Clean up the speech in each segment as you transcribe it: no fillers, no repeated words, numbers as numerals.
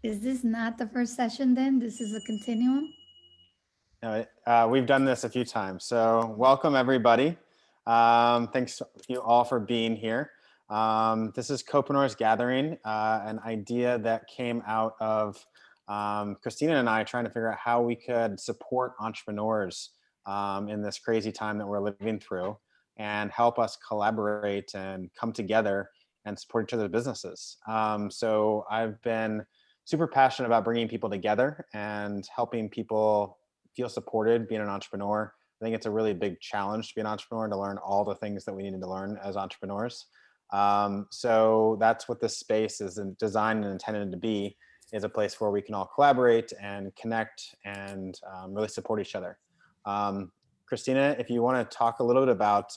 Is this not the first session then? This is a continuum? No, we've done this a few times. So welcome everybody. Thanks you all for being here. This is Co-preneurs Gathering, an idea that came out of Christina and I trying to figure out how we could support entrepreneurs in this crazy time that we're living through and help us collaborate and come together and support each other's businesses. So I've been super passionate about bringing people together and helping people feel supported being an entrepreneur. I think it's a really big challenge to be an entrepreneur, to learn all the things that we need to learn as entrepreneurs. So that's what this space is designed and intended to be, is a place where we can all collaborate and connect and really support each other. Christina, if you want to talk a little bit about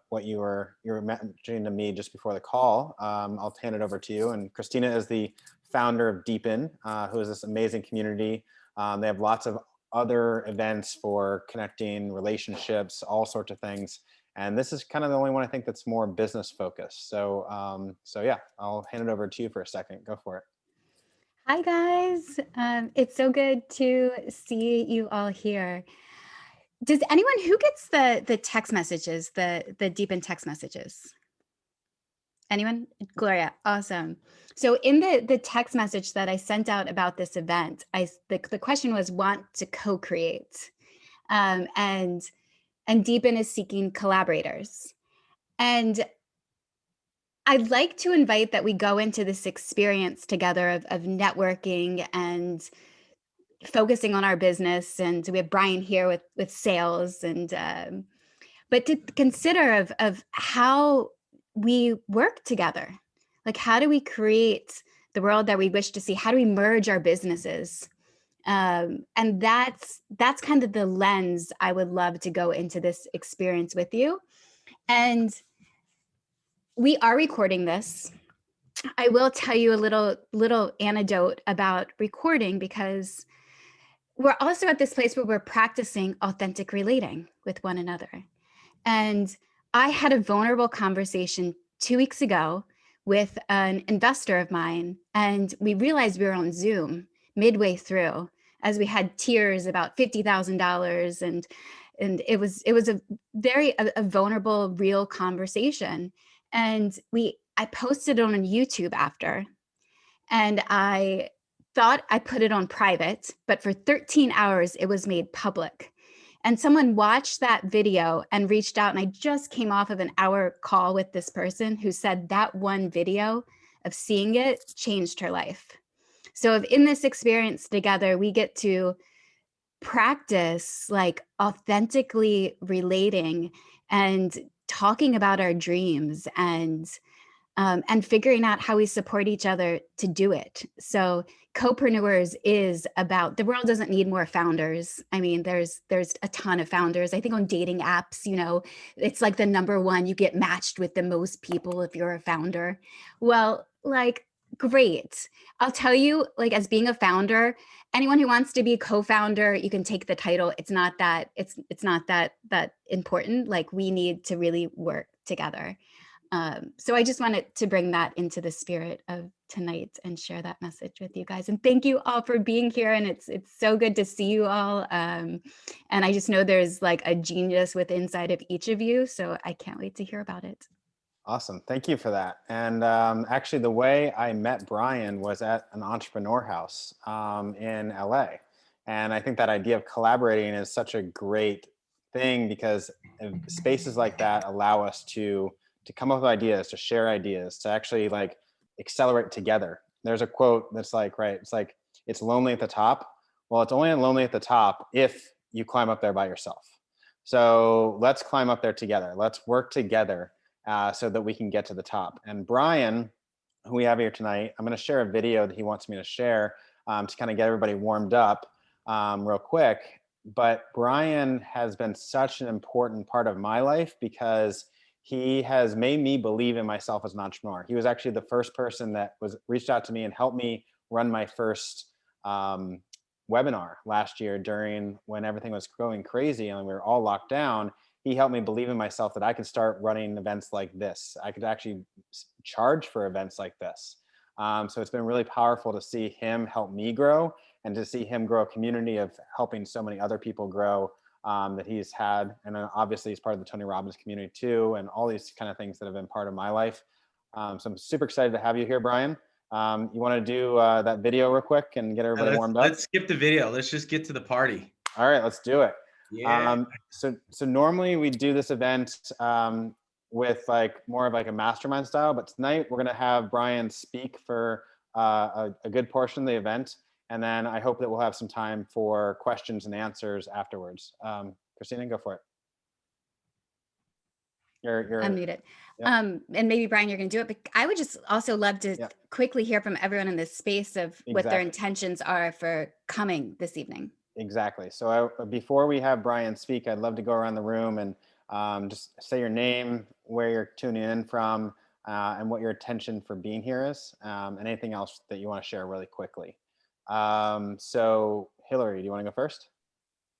what you were mentioning to me just before the call, I'll hand it over to you. And Christina is the founder of Deepen, who is this amazing community. They have lots of other events for connecting relationships, all sorts of things. And this is kind of the only one I think that's more business focused. So, so yeah, I'll hand it over to you for a second. Go for it. Hi guys, it's so good to see you all here. Does anyone who gets the text messages, the Deepen text messages? Anyone? Gloria, awesome. So in the text message that I sent out about this event, the question was want to co-create, and Deepen is seeking collaborators. And I'd like to invite that we go into this experience together of networking and focusing on our business. And we have Brian here with sales, and but to consider of how we work together. Like, how do we create the world that we wish to see? How do we merge our businesses? And that's kind of the lens I would love to go into this experience with you. And we are recording this. I will tell you a little anecdote about recording, because we're also at this place where we're practicing authentic relating with one another. And I had a vulnerable conversation 2 weeks ago with an investor of mine, and we realized we were on Zoom midway through as we had tears about $50,000, and it was a very vulnerable, real conversation. And I posted it on YouTube after, and I thought I put it on private, but for 13 hours it was made public. And someone watched that video and reached out, and I just came off of an hour call with this person who said that one video of seeing it changed her life. So if in this experience together, we get to practice like authentically relating and talking about our dreams and figuring out how we support each other to do it. So Co-preneurs is about, the world doesn't need more founders. I mean, there's a ton of founders. I think on dating apps, it's like the #1, you get matched with the most people if you're a founder. Well, like, great. I'll tell you, like, as being a founder, anyone who wants to be a co-founder, you can take the title. It's not that important. Like, we need to really work together. So I just wanted to bring that into the spirit of tonight and share that message with you guys. And thank you all for being here. And it's so good to see you all. And I just know there's like a genius within inside of each of you. So I can't wait to hear about it. Awesome. Thank you for that. And actually, the way I met Brian was at an entrepreneur house in LA. And I think that idea of collaborating is such a great thing, because spaces like that allow us to come up with ideas, to share ideas, to actually like accelerate together. There's a quote that's like, right, it's like, it's lonely at the top. Well, it's only lonely at the top if you climb up there by yourself. So let's climb up there together. Let's work together so that we can get to the top. And Brian, who we have here tonight, I'm going to share a video that he wants me to share to kind of get everybody warmed up real quick. But Brian has been such an important part of my life, because he has made me believe in myself as an entrepreneur. He was actually the first person that reached out to me and helped me run my first webinar last year when everything was going crazy and we were all locked down. He helped me believe in myself that I could start running events like this. I could actually charge for events like this. So it's been really powerful to see him help me grow and to see him grow a community of helping so many other people grow that he's had. And then obviously he's part of the Tony Robbins community too, and all these kind of things that have been part of my life. So I'm super excited to have you here, Brian. You want to do that video real quick and get everybody warmed up? Let's skip the video. Let's just get to the party. All right, let's do it. Yeah. So normally we do this event with like more of like a mastermind style, but tonight we're going to have Brian speak for a good portion of the event. And then I hope that we'll have some time for questions and answers afterwards. Christina, go for it. You're unmuted. Yep. And maybe Brian, you're going to do it, but I would just also love to Yep. quickly hear from everyone in this space of what their Exactly. intentions are for coming this evening. Exactly. So before we have Brian speak, I'd love to go around the room and just say your name, where you're tuning in from, and what your intention for being here is, and anything else that you want to share really quickly. So Hillary, do you want to go first?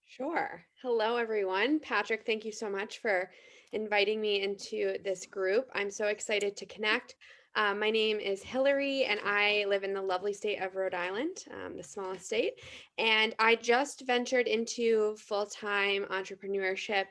Sure. Hello, everyone. Patrick, thank you so much for inviting me into this group. I'm so excited to connect. My name is Hillary, and I live in the lovely state of Rhode Island, the smallest state. And I just ventured into full-time entrepreneurship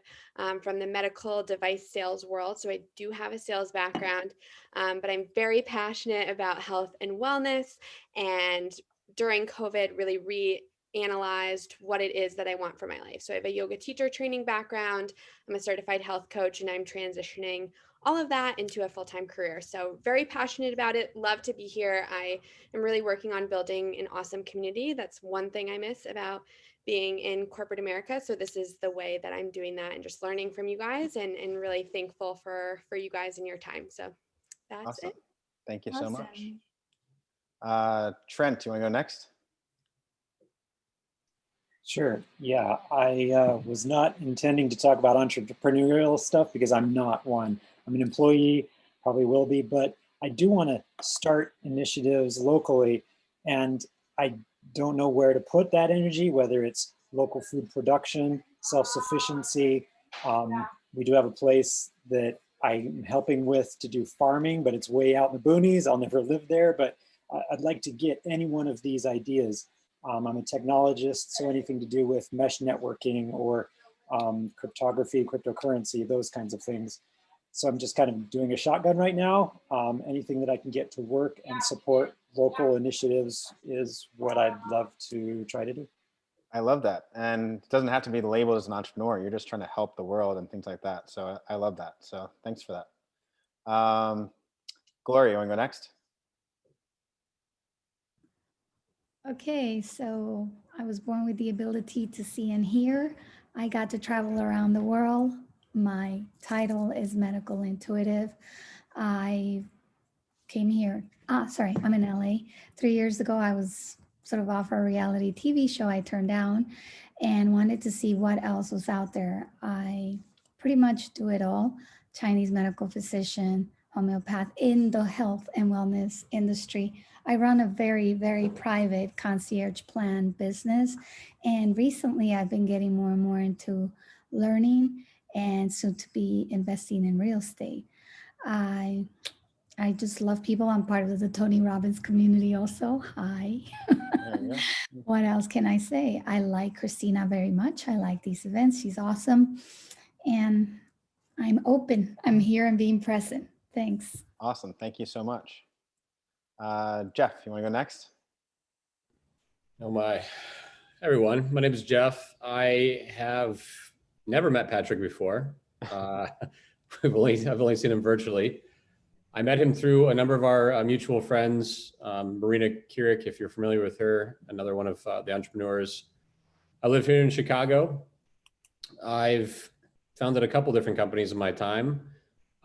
from the medical device sales world. So I do have a sales background, but I'm very passionate about health and wellness. And during COVID, really analyzed what it is that I want for my life. So I have a yoga teacher training background. I'm a certified health coach, and I'm transitioning all of that into a full-time career. So very passionate about it. Love to be here. I am really working on building an awesome community. That's one thing I miss about being in corporate America. So this is the way that I'm doing that, and just learning from you guys, and really thankful for you guys and your time. So that's Awesome. it. Thank you so much. Awesome. Trent, do you want to go next? Sure. Yeah, I was not intending to talk about entrepreneurial stuff because I'm not one. I'm an employee, probably will be, but I do want to start initiatives locally, and I don't know where to put that energy, whether it's local food production, self-sufficiency. We do have a place that I'm helping with to do farming, but it's way out in the boonies. I'll never live there, but I'd like to get any one of these ideas. I'm a technologist, so anything to do with mesh networking or cryptography, cryptocurrency, those kinds of things. So I'm just kind of doing a shotgun right now. Anything that I can get to work and support local initiatives is what I'd love to try to do. I love that. And it doesn't have to be labeled as an entrepreneur. You're just trying to help the world and things like that. So I love that. So thanks for that. Gloria, you want to go next? Okay, so I was born with the ability to see and hear. I got to travel around the world. My title is Medical Intuitive. I came here. I'm in LA. 3 years ago, I was sort of offered a reality TV show I turned down and wanted to see what else was out there. I pretty much do it all. Chinese medical physician, homeopath in the health and wellness industry. I run a very, very private concierge plan business. And recently I've been getting more and more into learning and soon to be investing in real estate. I just love people. I'm part of the Tony Robbins community also. Hi. There you go. What else can I say? I like Christina very much. I like these events. She's awesome. And I'm open. I'm here and being present. Thanks. Awesome. Thank you so much. Jeff, you want to go next? Oh my, everyone. My name is Jeff. I have never met Patrick before. I've only seen him virtually. I met him through a number of our mutual friends, Marina Keurig, if you're familiar with her, another one of the entrepreneurs. I live here in Chicago. I've founded a couple different companies in my time.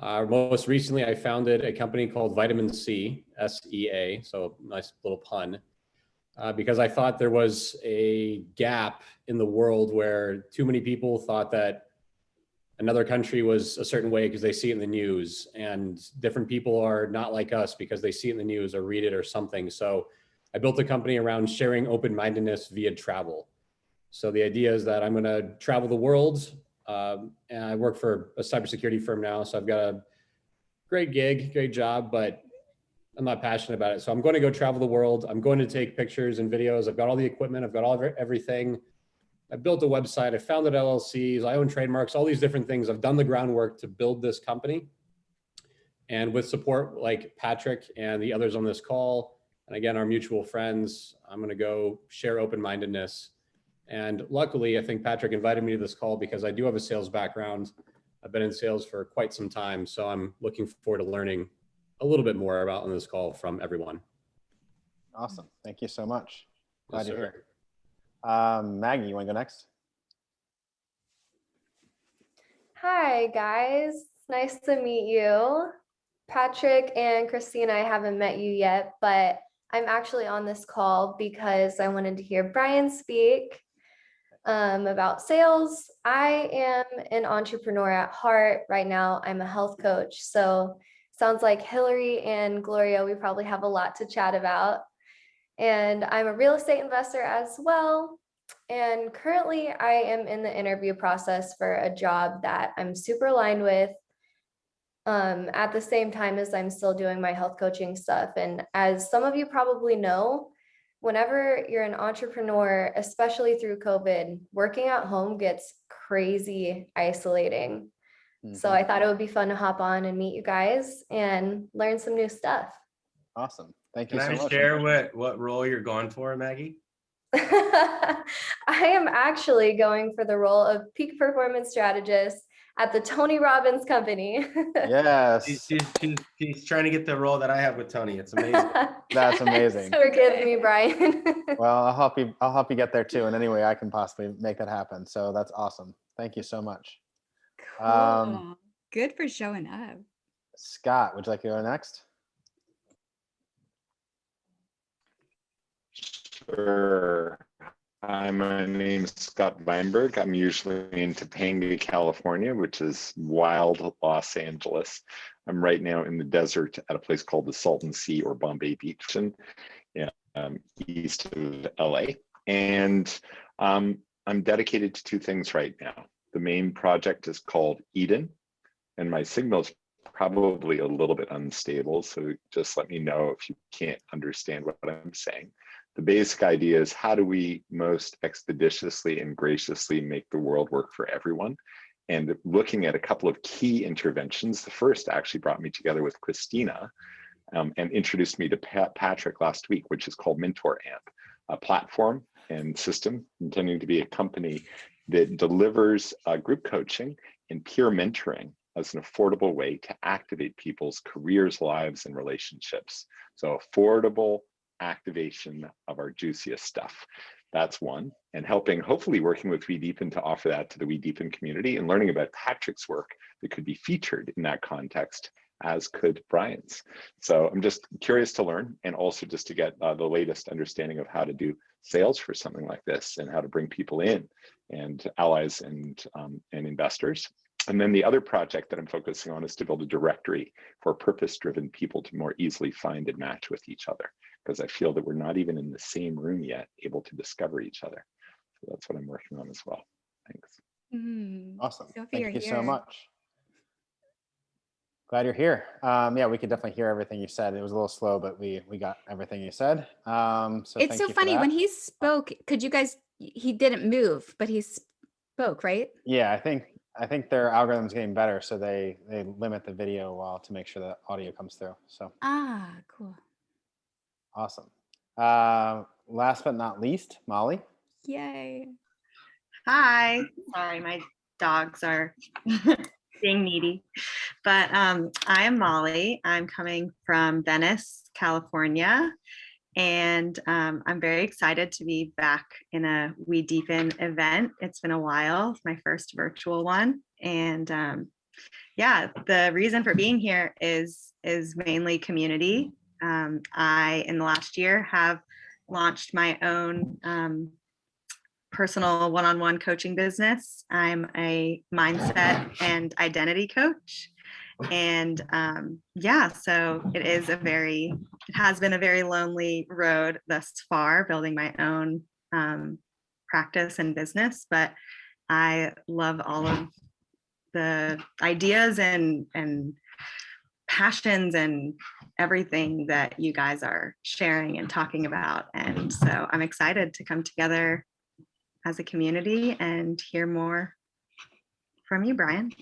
Most recently, I founded a company called Vitamin C, SEA, so nice little pun, because I thought there was a gap in the world where too many people thought that another country was a certain way because they see it in the news, and different people are not like us because they see it in the news or read it or something. So I built a company around sharing open-mindedness via travel. So the idea is that I'm going to travel the world. And I work for a cybersecurity firm now, so I've got a great gig, great job, but I'm not passionate about it. So I'm going to go travel the world. I'm going to take pictures and videos. I've got all the equipment. I've got everything. I built a website. I founded LLCs. I own trademarks, all these different things. I've done the groundwork to build this company. And with support like Patrick and the others on this call, and again, our mutual friends, I'm going to go share open-mindedness. And luckily, I think Patrick invited me to this call because I do have a sales background. I've been in sales for quite some time. So I'm looking forward to learning a little bit more about on this call from everyone. Awesome. Thank you so much. Glad Yes, you're sir. here. Maggie, you want to go next? Hi, guys. It's nice to meet you. Patrick and Christine, I haven't met you yet, but I'm actually on this call because I wanted to hear Brian speak about sales. I am an entrepreneur at heart. Right now, I'm a health coach. So sounds like Hillary and Gloria, we probably have a lot to chat about. And I'm a real estate investor as well. And currently I am in the interview process for a job that I'm super aligned with at the same time as I'm still doing my health coaching stuff. And as some of you probably know, whenever you're an entrepreneur, especially through COVID, working at home gets crazy isolating. So I thought it would be fun to hop on and meet you guys and learn some new stuff. Awesome. Thank you Can so I much. share what role you're going for, Maggie? I am actually going for the role of peak performance strategist at the Tony Robbins company. Yes, She's trying to get the role that I have with Tony. It's amazing. that's amazing. Forgive me, Brian. Well, I'll help you get there too in any way I can possibly make that happen. So that's awesome. Thank you so much. Cool. Good for showing up. Scott, would you like to go next? Sure. Hi, my name is Scott Weinberg. I'm usually in Topanga, California, which is wild Los Angeles. I'm right now in the desert at a place called the Salton Sea or Bombay Beach, east of LA. And I'm dedicated to two things right now. The main project is called Eden, and my signal's probably a little bit unstable, so just let me know if you can't understand what I'm saying. The basic idea is, how do we most expeditiously and graciously make the world work for everyone? And looking at a couple of key interventions. The first actually brought me together with Christina and introduced me to Patrick last week, which is called Mentor Amp, a platform and system intending to be a company that delivers group coaching and peer mentoring as an affordable way to activate people's careers, lives, and relationships. So affordable activation of our juiciest stuff. That's one. And hopefully working with WeDeepen to offer that to the WeDeepen community and learning about Patrick's work that could be featured in that context, as could Brian's. So I'm just curious to learn, and also just to get the latest understanding of how to do sales for something like this and how to bring people in and allies and investors. And then the other project that I'm focusing on is to build a directory for purpose-driven people to more easily find and match with each other, because I feel that we're not even in the same room yet able to discover each other. So that's what I'm working on as well. Thanks. Awesome. Sophie, Thank you're you so here. much. Glad you're here. Yeah, we could definitely hear everything you said. It was a little slow, but we got everything you said. So It's thank so you for funny that. when he spoke, could you guys, he didn't move, but he spoke, right? Yeah, I think their algorithm's getting better, so they limit the video while to make sure that audio comes through. So Ah, cool. awesome. Last but not least, Molly. Yay. Hi. Sorry, my dogs are being needy. But I am Molly. I'm coming from Venice, California. And I'm very excited to be back in a WeDeepen event. It's been a while. It's my first virtual one. And yeah, the reason for being here is mainly community. I, in the last year, have launched my own personal one-on-one coaching business. I'm a mindset and identity coach. And yeah, so it has been a very lonely road thus far, building my own practice and business, but I love all of the ideas and passions and everything that you guys are sharing and talking about. And so I'm excited to come together as a community and hear more from you, Brian.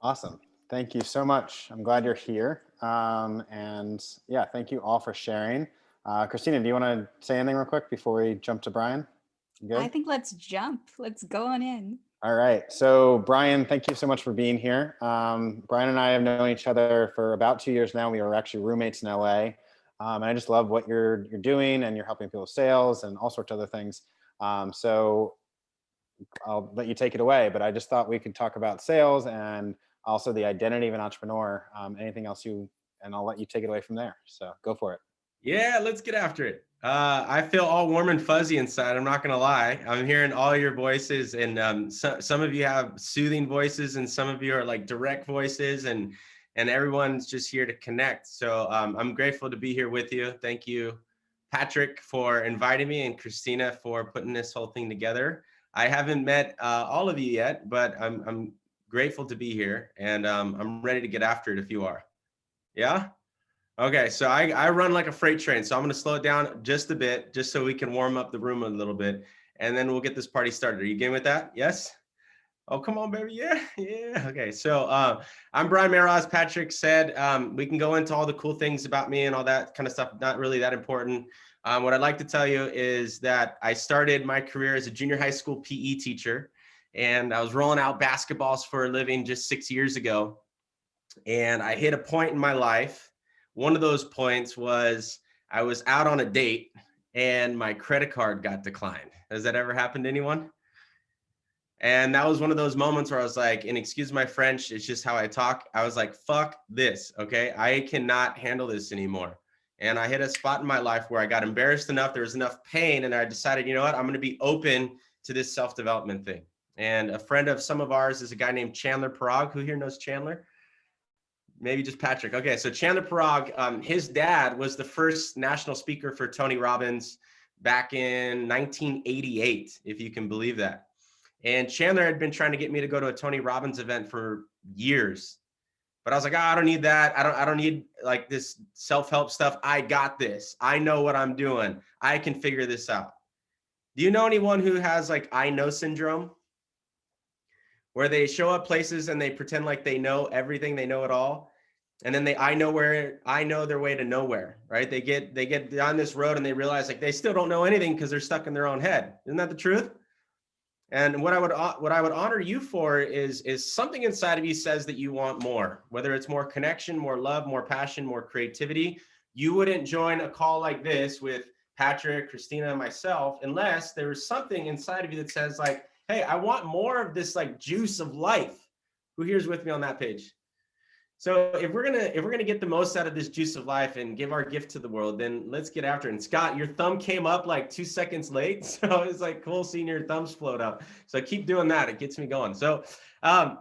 Awesome. Thank you so much. I'm glad you're here. And yeah, thank you all for sharing. Christina, do you want to say anything real quick before we jump to Brian? You good? I think let's jump. Let's go on in. All right. So Brian, thank you so much for being here. Brian and I have known each other for about 2 years now. We were actually roommates in LA. And I just love what you're doing, and you're helping people with sales and all sorts of other things. So I'll let you take it away, but I just thought we could talk about sales and also the identity of an entrepreneur. Anything else and I'll let you take it away from there. So go for it. Yeah, let's get after it. I feel all warm and fuzzy inside. I'm not going to lie. I'm hearing all your voices, and some of you have soothing voices, and some of you are like direct voices, and everyone's just here to connect. So I'm grateful to be here with you. Thank you, Patrick, for inviting me, and Christina for putting this whole thing together. I haven't met all of you yet, but I'm grateful to be here, and I'm ready to get after it if you are. Yeah? Okay, so I run like a freight train, so I'm going to slow it down just a bit, just so we can warm up the room a little bit, and then we'll get this party started. Are you game with that? Yes? Oh, come on, baby. Yeah, yeah. Okay, so I'm Brian Mayoral, as Patrick said. We can go into all the cool things about me and all that kind of stuff, not really that important. What I'd like to tell you is that I started my career as a junior high school PE teacher, and I was rolling out basketballs for a living just 6 years ago, and I hit a point in my life. One of those points was I was out on a date and my credit card got declined. Has that ever happened to anyone? And that was one of those moments where I was like, and excuse my French, it's just how I talk. I was like, fuck this, okay? I cannot handle this anymore. And I hit a spot in my life where I got embarrassed enough, there was enough pain, and I decided, you know what, I'm gonna be open to this self-development thing. And a friend of some of ours is a guy named Chandler Parag. Who here knows Chandler? Maybe just Patrick. Okay, so Chandler Parag, his dad was the first national speaker for Tony Robbins back in 1988, if you can believe that. And Chandler had been trying to get me to go to a Tony Robbins event for years. But I was like, I don't need that. I don't need like this self-help stuff. I got this. I know what I'm doing. I can figure this out. Do you know anyone who has like I know syndrome? Where they show up places and they pretend like they know everything, they know it all. And then I know their way to nowhere, right? They get down this road and they realize like they still don't know anything because they're stuck in their own head. Isn't that the truth? And what I would honor you for is something inside of you says that you want more, whether it's more connection, more love, more passion, more creativity. You wouldn't join a call like this with Patrick, Christina, and myself unless there was something inside of you that says like, hey, I want more of this like juice of life. Who here's with me on that page? So if we're gonna get the most out of this juice of life and give our gift to the world, then let's get after it. And Scott, your thumb came up like 2 seconds late, so it's like cool seeing your thumbs float up. So keep doing that; it gets me going. So I'm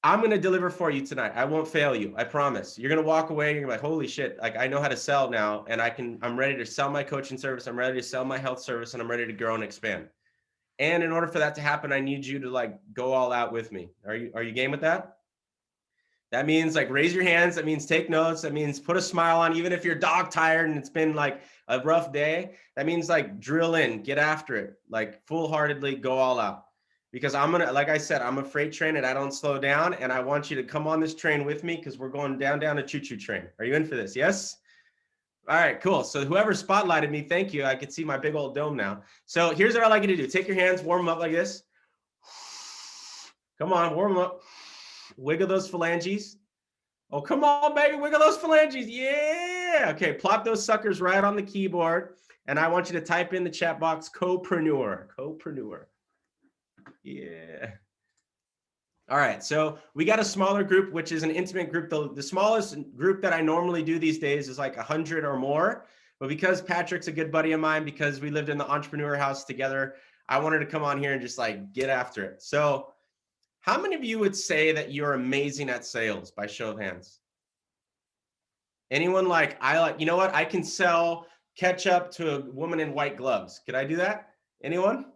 gonna deliver for you tonight. I won't fail you. I promise. You're gonna walk away. You're like, holy shit! Like I know how to sell now, and I'm ready to sell my coaching service. I'm ready to sell my health service, and I'm ready to grow and expand. And in order for that to happen, I need you to like go all out with me. Are you game with that? That means like raise your hands. That means take notes. That means put a smile on, even if you're dog tired and it's been like a rough day. That means like drill in, get after it, like full-heartedly go all out. Because like I said, I'm a freight train and I don't slow down. And I want you to come on this train with me because we're going down a choo-choo train. Are you in for this? Yes? All right, cool. So whoever spotlighted me, thank you. I can see my big old dome now. So here's what I'd like you to do. Take your hands, warm them up like this. Come on, warm them up. Wiggle those phalanges. Oh, come on, baby. Wiggle those phalanges. Yeah. Okay, plop those suckers right on the keyboard. And I want you to type in the chat box, co-preneur. Co-preneur. Yeah. All right, so we got a smaller group, which is an intimate group. The smallest group that I normally do these days is like 100 or more. But because Patrick's a good buddy of mine, because we lived in the entrepreneur house together, I wanted to come on here and just like get after it. So how many of you would say that you're amazing at sales by show of hands? Anyone like, you know what? I can sell ketchup to a woman in white gloves. Could I do that? Anyone?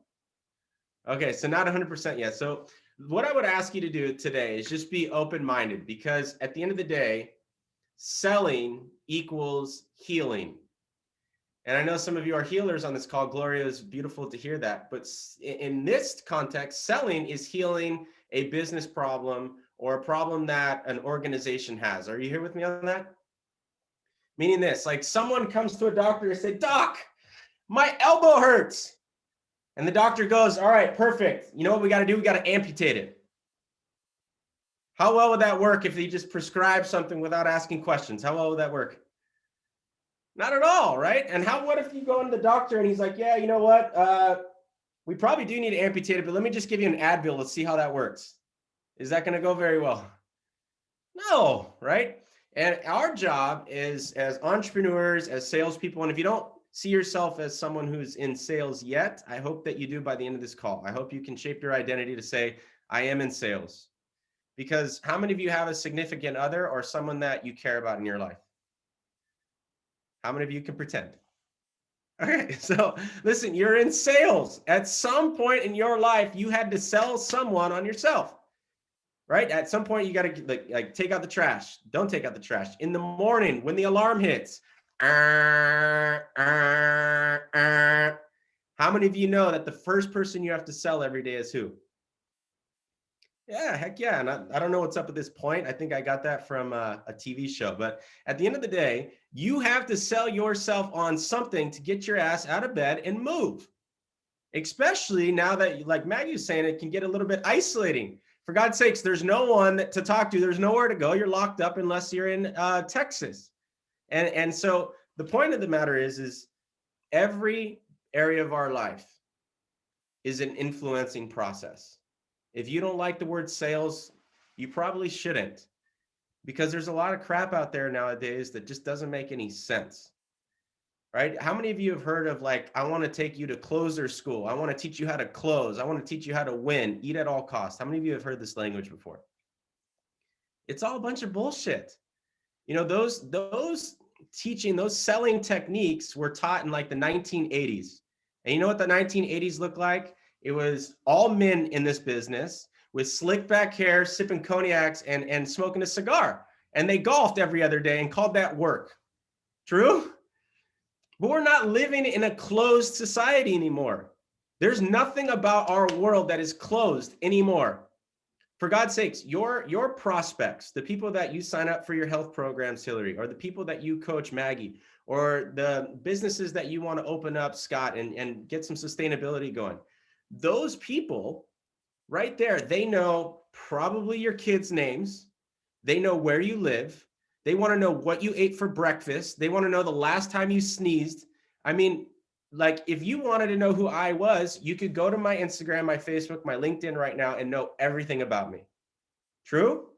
Okay, so not 100% yet. So what I would ask you to do today is just be open-minded, because at the end of the day, selling equals healing. And I know some of you are healers on this call. Gloria, is beautiful to hear that. But in this context, selling is healing a business problem or a problem that an organization has. Are you here with me on that? Meaning this, like someone comes to a doctor and say, "Doc, my elbow hurts." And the doctor goes, "All right, perfect. You know what we got to do? We got to amputate it." How well would that work if they just prescribe something without asking questions? How well would that work? Not at all, right? And what if you go into the doctor and he's like, "Yeah, you know what? We probably do need to amputate it, but let me just give you an Advil. Let's see how that works." Is that going to go very well? No, right? And our job is as entrepreneurs, as salespeople, and if you don't see yourself as someone who's in sales yet, I hope that you do by the end of this call. I hope you can shape your identity to say, "I am in sales." Because how many of you have a significant other or someone that you care about in your life? How many of you can pretend? Okay, so listen, you're in sales. At some point in your life, you had to sell someone on yourself, right? At some point, you got to like take out the trash. Don't take out the trash. In the morning, when the alarm hits, how many of you know that the first person you have to sell every day is who? Yeah, heck yeah. And I don't know what's up at this point. I think I got that from a TV show. But at the end of the day, you have to sell yourself on something to get your ass out of bed and move. Especially now that, like Maggie was saying, it can get a little bit isolating. For God's sakes, there's no one to talk to. There's nowhere to go. You're locked up unless you're in Texas. And so the point of the matter is every area of our life is an influencing process. If you don't like the word sales, you probably shouldn't, because there's a lot of crap out there nowadays that just doesn't make any sense, right? How many of you have heard of like, "I want to take you to closer school. I want to teach you how to close. I want to teach you how to win, eat at all costs." How many of you have heard this language before? It's all a bunch of bullshit. You know, those selling techniques were taught in like the 1980s. And you know what the 1980s looked like? It was all men in this business with slick back hair, sipping cognacs and smoking a cigar. And they golfed every other day and called that work. True? But we're not living in a closed society anymore. There's nothing about our world that is closed anymore. For God's sakes, your prospects, the people that you sign up for your health programs, Hillary, or the people that you coach, Maggie, or the businesses that you want to open up, Scott, and get some sustainability going. Those people right there, they know probably your kids' names. They know where you live. They want to know what you ate for breakfast. They want to know the last time you sneezed. I mean, like if you wanted to know who I was, you could go to my Instagram, my Facebook, my LinkedIn right now and know everything about me. True?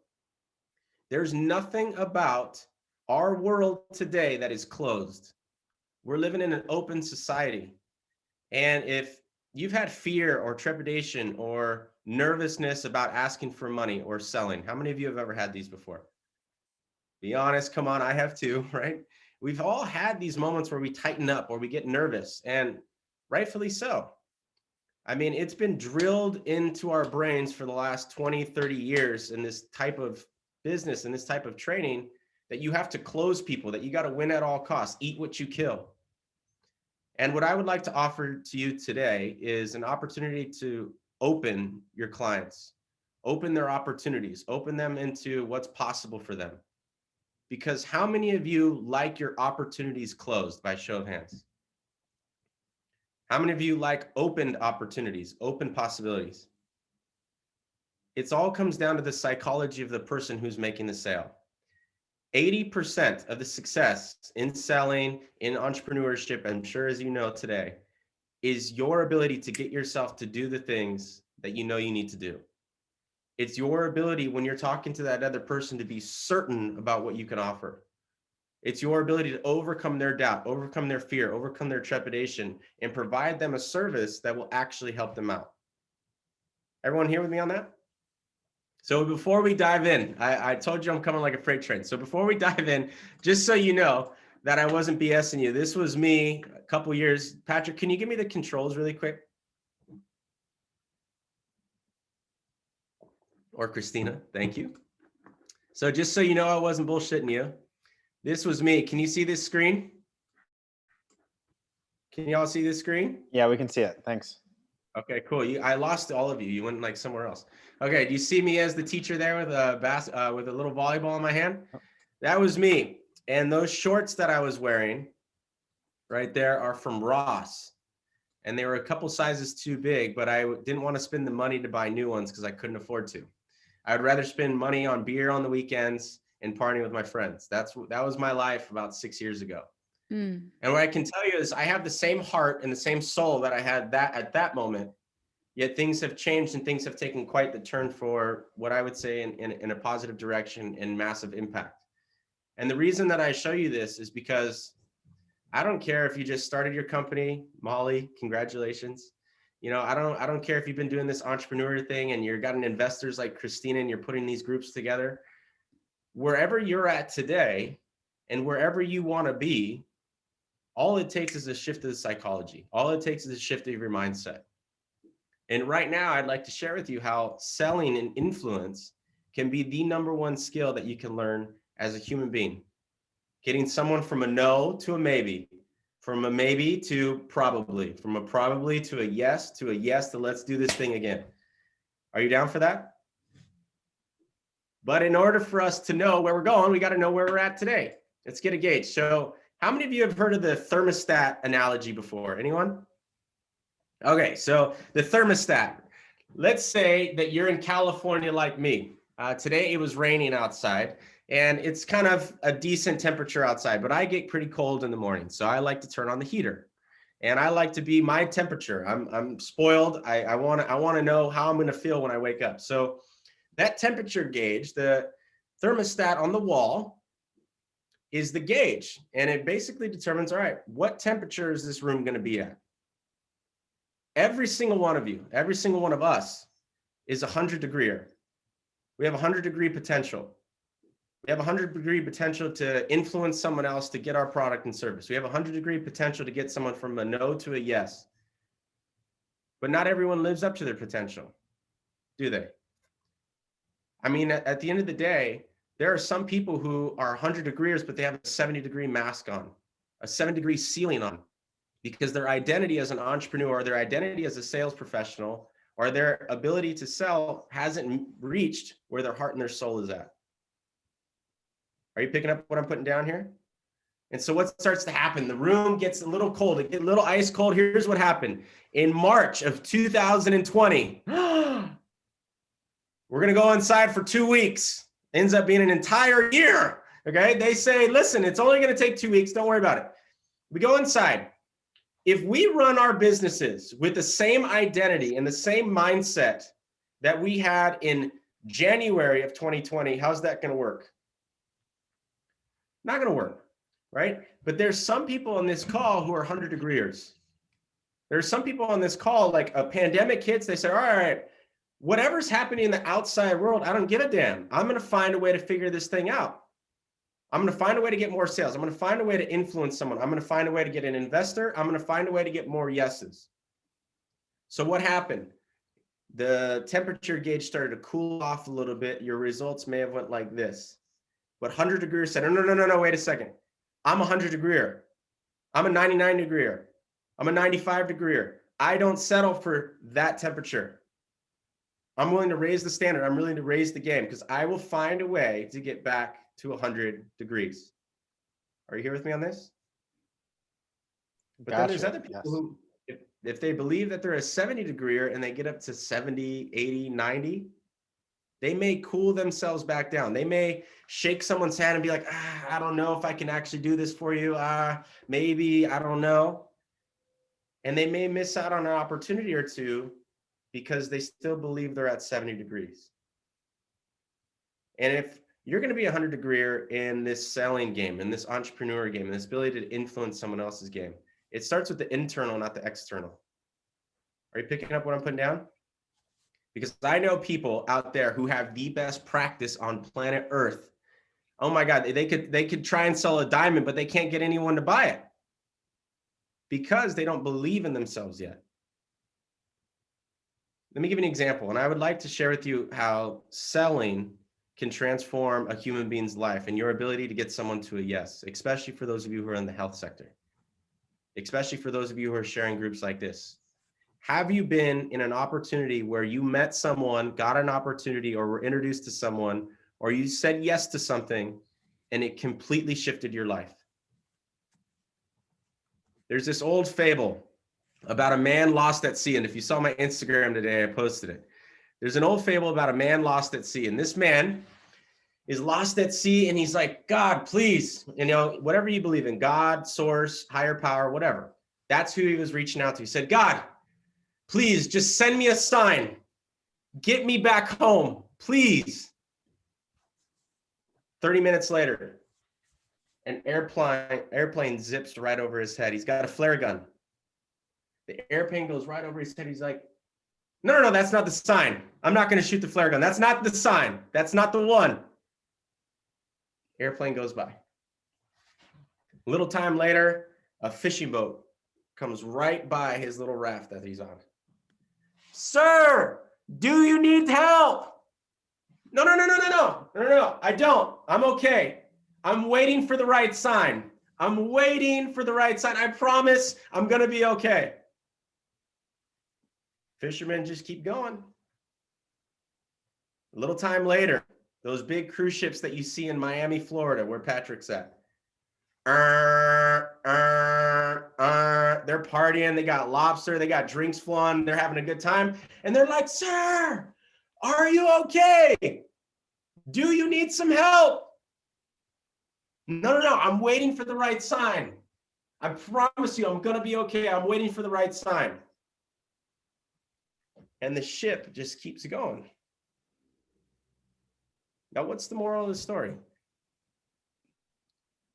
There's nothing about our world today that is closed. We're living in an open society. And if you've had fear or trepidation or nervousness about asking for money or selling, how many of you have ever had these before? Be honest, come on, I have too, right? We've all had these moments where we tighten up or we get nervous, and rightfully so. I mean, it's been drilled into our brains for the last 20, 30 years in this type of business and this type of training that you have to close people, that you got to win at all costs, eat what you kill. And what I would like to offer to you today is an opportunity to open your clients, open their opportunities, open them into what's possible for them. Because how many of you like your opportunities closed, by show of hands? How many of you like opened opportunities, open possibilities? It all comes down to the psychology of the person who's making the sale. 80% of the success in selling, in entrepreneurship, I'm sure as you know today, is your ability to get yourself to do the things that you know you need to do. It's your ability when you're talking to that other person to be certain about what you can offer. It's your ability to overcome their doubt, overcome their fear, overcome their trepidation, and provide them a service that will actually help them out. Everyone here with me on that? So before we dive in, I told you I'm coming like a freight train. So before we dive in, just so you know that I wasn't BSing you, this was me a couple years. Patrick, can you give me the controls really quick? Or Christina, thank you. So just so you know, I wasn't bullshitting you. This was me. Can you see this screen? Can you all see this screen? Yeah, we can see it. Thanks. Okay, cool. I lost all of you. You went like somewhere else. Okay, do you see me as the teacher there with a with a little volleyball in my hand? That was me. And those shorts that I was wearing right there are from Ross. And they were a couple sizes too big, but I didn't want to spend the money to buy new ones because I couldn't afford to. I would rather spend money on beer on the weekends and partying with my friends. That was my life about 6 years ago. And what I can tell you is I have the same heart and the same soul that I had at that moment, yet things have changed and things have taken quite the turn for what I would say in a positive direction and massive impact. And the reason that I show you this is because I don't care if you just started your company, Molly, congratulations. You know, I don't care if you've been doing this entrepreneur thing and you've got an investors like Christina and you're putting these groups together. Wherever you're at today and wherever you want to be, all it takes is a shift of the psychology. All it takes is a shift of your mindset. And right now, I'd like to share with you how selling and influence can be the #1 skill that you can learn as a human being. Getting someone from a no to a maybe, from a maybe to probably, from a probably to a yes to let's do this thing again. Are you down for that? But in order for us to know where we're going, we got to know where we're at today. Let's get a gauge. So how many of you have heard of the thermostat analogy before? Anyone? Okay, so the thermostat. Let's say that you're in California like me. Today it was raining outside and it's kind of a decent temperature outside, but I get pretty cold in the morning. So I like to turn on the heater and I like to be my temperature. I'm spoiled. I want to know how I'm going to feel when I wake up. So that temperature gauge, the thermostat on the wall, is the gauge. And it basically determines, all right, what temperature is this room going to be at? Every single one of you, every single one of us is 100-degreer. We have 100-degree potential. We have 100-degree potential to influence someone else to get our product and service. We have 100-degree potential to get someone from a no to a yes. But not everyone lives up to their potential, do they? I mean, at the end of the day, there are some people who are 100-degreers, but they have a 70-degree mask on, a 70-degree ceiling on, because their identity as an entrepreneur, their identity as a sales professional, or their ability to sell hasn't reached where their heart and their soul is at. Are you picking up what I'm putting down here? And so what starts to happen? The room gets a little cold. It gets a little ice cold. Here's what happened. In March of 2020, we're going to go inside for 2 weeks. Ends up being an entire year. Okay. They say, listen, it's only going to take 2 weeks. Don't worry about it. We go inside. If we run our businesses with the same identity and the same mindset that we had in January of 2020, how's that going to work? Not going to work, right? But there's some people on this call who are 100-degreers. There's some people on this call, like a pandemic hits, they say, all right, whatever's happening in the outside world, I don't give a damn. I'm going to find a way to figure this thing out. I'm going to find a way to get more sales. I'm going to find a way to influence someone. I'm going to find a way to get an investor. I'm going to find a way to get more yeses. So what happened? The temperature gauge started to cool off a little bit. Your results may have went like this. But 100-degreers said, no, wait a second. I'm a 100-degreer. I'm a 99-degreer. I'm a 95-degreer. I don't settle for that temperature. I'm willing to raise the standard. I'm willing to raise the game because I will find a way to get back to 100 degrees. Are you here with me on this? But then there's other people who, if they believe that they're a 70-degreer and they get up to 70, 80, 90, they may cool themselves back down. They may shake someone's hand and be like, I don't know if I can actually do this for you. Maybe, I don't know. And they may miss out on an opportunity or two because they still believe they're at 70 degrees. And if you're going to be a 100-degreer in this selling game, in this entrepreneur game, in this ability to influence someone else's game, it starts with the internal, not the external. Are you picking up what I'm putting down? Because I know people out there who have the best practice on planet Earth. Oh my God, they could try and sell a diamond, but they can't get anyone to buy it because they don't believe in themselves yet. Let me give you an example. And I would like to share with you how selling can transform a human being's life, and your ability to get someone to a yes, especially for those of you who are in the health sector, especially for those of you who are sharing groups like this. Have you been in an opportunity where you met someone, got an opportunity, or were introduced to someone, or you said yes to something, and it completely shifted your life? There's this old fable about a man lost at sea. And if you saw my Instagram today, I posted it. There's an old fable about a man lost at sea. And this man is lost at sea, and he's like, God, please, whatever you believe in, God, source, higher power, whatever. That's who he was reaching out to. He said, God, please just send me a sign. Get me back home, please. 30 minutes later, an airplane zips right over his head. He's got a flare gun. The airplane goes right over his head. He's like, no, that's not the sign. I'm not going to shoot the flare gun. That's not the sign. That's not the one. Airplane goes by. A little time later, a fishing boat comes right by his little raft that he's on. Sir, do you need help? No, I don't. I'm okay. I'm waiting for the right sign. I'm waiting for the right sign. I promise I'm going to be okay. Fishermen just keep going. A little time later, those big cruise ships that you see in Miami, Florida, where Patrick's at. They're partying. They got lobster. They got drinks flowing. They're having a good time. And they're like, sir, are you okay? Do you need some help? No, I'm waiting for the right sign. I promise you, I'm going to be okay. I'm waiting for the right sign. And the ship just keeps going. Now, what's the moral of the story?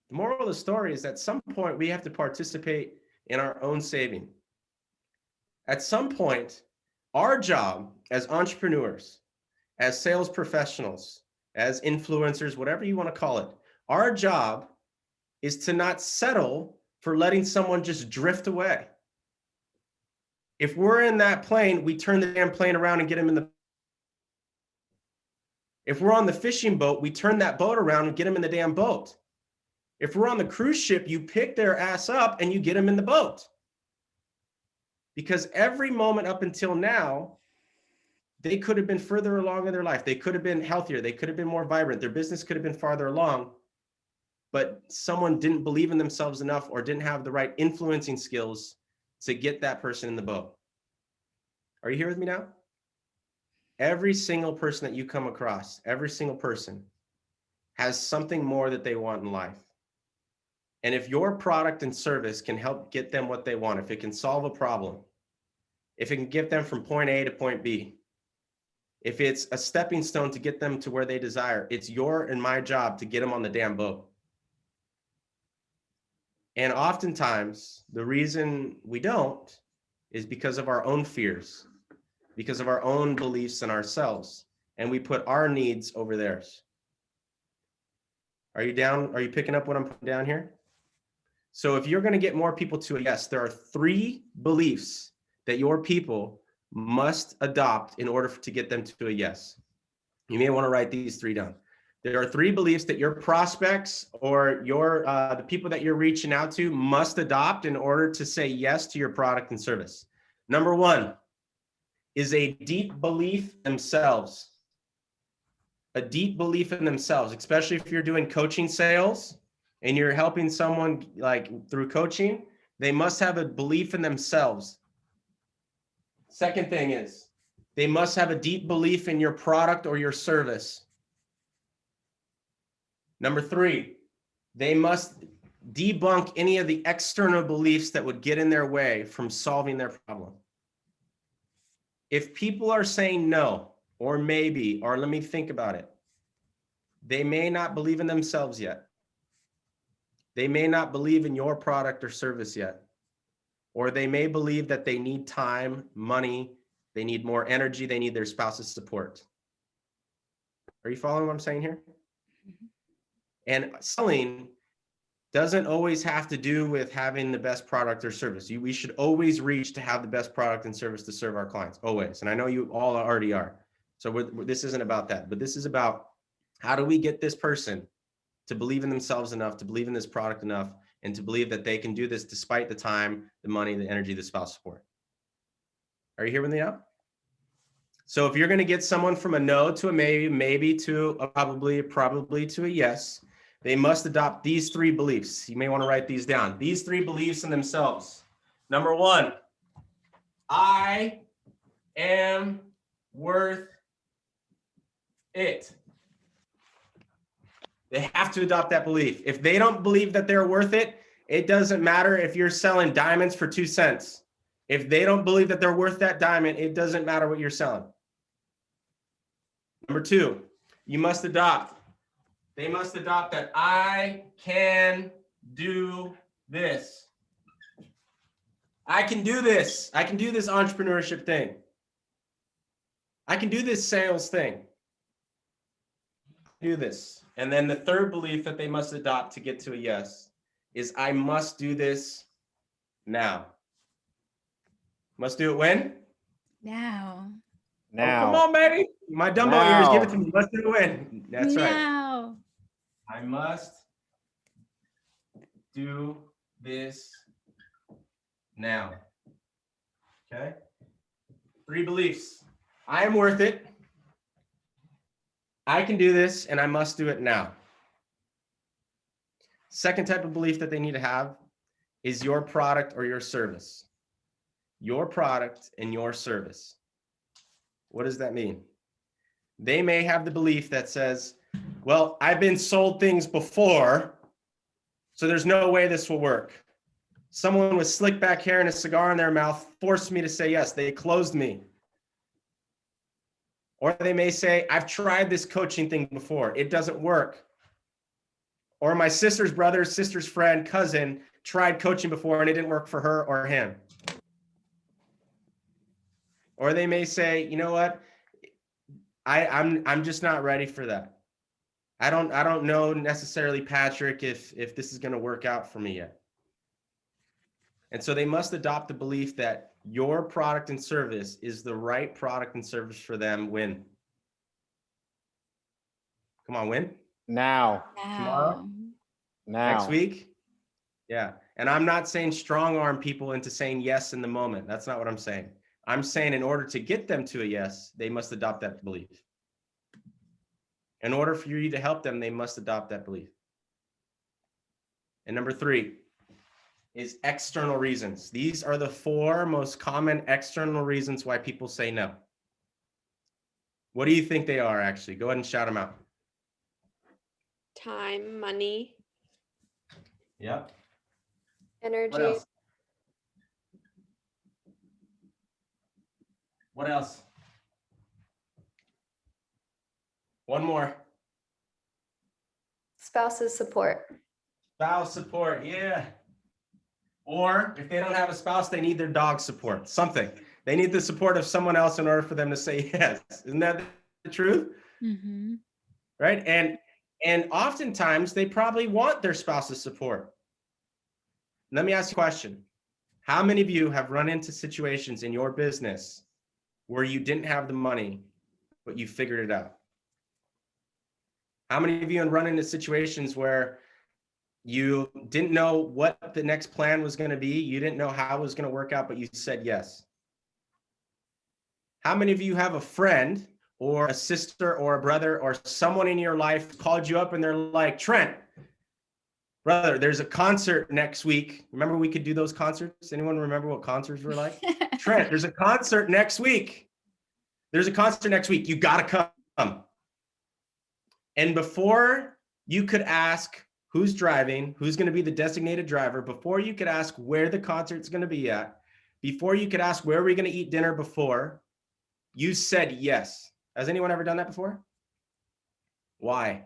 The moral of the story is at some point we have to participate in our own saving. At some point, our job as entrepreneurs, as sales professionals, as influencers, whatever you want to call it, our job is to not settle for letting someone just drift away. If we're in that plane, we turn the damn plane around and get them in the. If we're on the fishing boat, we turn that boat around and get them in the damn boat. If we're on the cruise ship, you pick their ass up and you get them in the boat. Because every moment up until now, they could have been further along in their life. They could have been healthier. They could have been more vibrant. Their business could have been farther along. But someone didn't believe in themselves enough or didn't have the right influencing skills to get that person in the boat. Are you here with me now? Every single person that you come across, every single person has something more that they want in life. And if your product and service can help get them what they want, if it can solve a problem, if it can get them from point A to point B, if it's a stepping stone to get them to where they desire, it's your and my job to get them on the damn boat. And oftentimes, the reason we don't is because of our own fears, because of our own beliefs in ourselves, and we put our needs over theirs. Are you down? Are you picking up what I'm putting down here? So if you're going to get more people to a yes, there are 3 beliefs that your people must adopt in order to get them to a yes. You may want to write these 3 down. There are 3 beliefs that your prospects or the people that you're reaching out to must adopt in order to say yes to your product and service. Number 1 is a deep belief themselves. A deep belief in themselves, especially if you're doing coaching sales and you're helping someone like through coaching, they must have a belief in themselves. Second thing is they must have a deep belief in your product or your service. Number 3, they must debunk any of the external beliefs that would get in their way from solving their problem. If people are saying no, or maybe, or let me think about it, they may not believe in themselves yet. They may not believe in your product or service yet. Or they may believe that they need time, money, they need more energy, they need their spouse's support. Are you following what I'm saying here? And selling doesn't always have to do with having the best product or service. We should always reach to have the best product and service to serve our clients, always. And I know you all already are. So this isn't about that, but this is about How do we get this person to believe in themselves enough, to believe in this product enough, and to believe that they can do this despite the time, the money, the energy, the spouse support? Are you here with me now? So if you're going to get someone from a no to a maybe, maybe to a probably to a yes, they must adopt these 3 beliefs. You may want to write these down. These 3 beliefs in themselves. Number 1, I am worth it. They have to adopt that belief. If they don't believe that they're worth it, it doesn't matter if you're selling diamonds for 2 cents. If they don't believe that they're worth that diamond, it doesn't matter what you're selling. Number 2, they must adopt that I can do this. I can do this. I can do this entrepreneurship thing. I can do this sales thing. Do this. And then the 3rd belief that they must adopt to get to a yes is I must do this now. Must do it when? Now. Now. Oh, come on, baby. My Dumbo ears, give it to me. Must do it when? That's right. Now. I must do this now. Okay. 3 beliefs. I am worth it. I can do this, and I must do it now. Second type of belief that they need to have is your product or your service. Your product and your service. What does that mean? They may have the belief that says, well, I've been sold things before, so there's no way this will work. Someone with slick back hair and a cigar in their mouth forced me to say yes. They closed me. Or they may say, I've tried this coaching thing before. It doesn't work. Or my sister's brother, sister's friend, cousin tried coaching before and it didn't work for her or him. Or they may say, you know what? I'm just not ready for that. I don't know necessarily, Patrick, if this is going to work out for me yet. And so they must adopt the belief that your product and service is the right product and service for them when? Come on, when? Now. Tomorrow? Now. Next week? Yeah. And I'm not saying strong arm people into saying yes in the moment. That's not what I'm saying. I'm saying in order to get them to a yes, they must adopt that belief. In order for you to help them, they must adopt that belief. And number 3 is external reasons. These are the 4 most common external reasons why people say no. What do you think they are, actually? Go ahead and shout them out. Time, money. Yep. Energy. What else? What else? One more. Spouse's support. Spouse support, yeah. Or if they don't have a spouse, they need their dog support, something. They need the support of someone else in order for them to say yes. Isn't that the truth? Mm-hmm. Right? And oftentimes they probably want their spouse's support. Let me ask you a question. How many of you have run into situations in your business where you didn't have the money, but you figured it out? How many of you have run into situations where you didn't know what the next plan was going to be? You didn't know how it was going to work out, but you said yes. How many of you have a friend or a sister or a brother or someone in your life called you up and they're like, Trent, brother, there's a concert next week. Remember we could do those concerts? Anyone remember what concerts were like? Trent, there's a concert next week. There's a concert next week. You got to come. And before you could ask who's driving, who's going to be the designated driver, before you could ask where the concert's going to be at, before you could ask where we're going to eat dinner before, you said yes. Has anyone ever done that before? Why?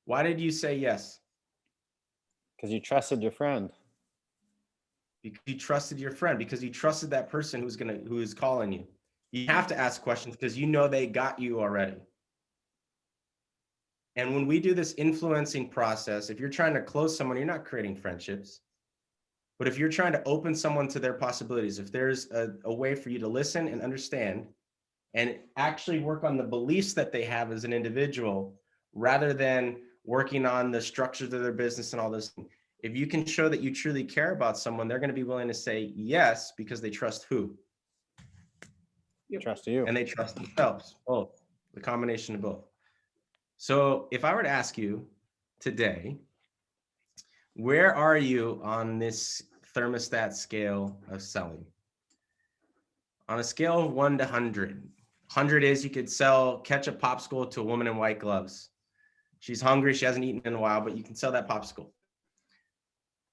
Why did you say yes? Because you trusted your friend. Because you trusted your friend, because you trusted that person who is calling you. You have to ask questions because you know they got you already. And when we do this influencing process, if you're trying to close someone, you're not creating friendships. But if you're trying to open someone to their possibilities, if there's a way for you to listen and understand and actually work on the beliefs that they have as an individual, rather than working on the structures of their business and all those things. If you can show that you truly care about someone, they're going to be willing to say yes because they trust who? Trust you. And they trust themselves, both, the combination of both. So if I were to ask you today, where are you on this thermostat scale of selling? On a scale of 1 to 100, 100 is you could sell ketchup popsicle to a woman in white gloves. She's hungry, she hasn't eaten in a while, but you can sell that popsicle.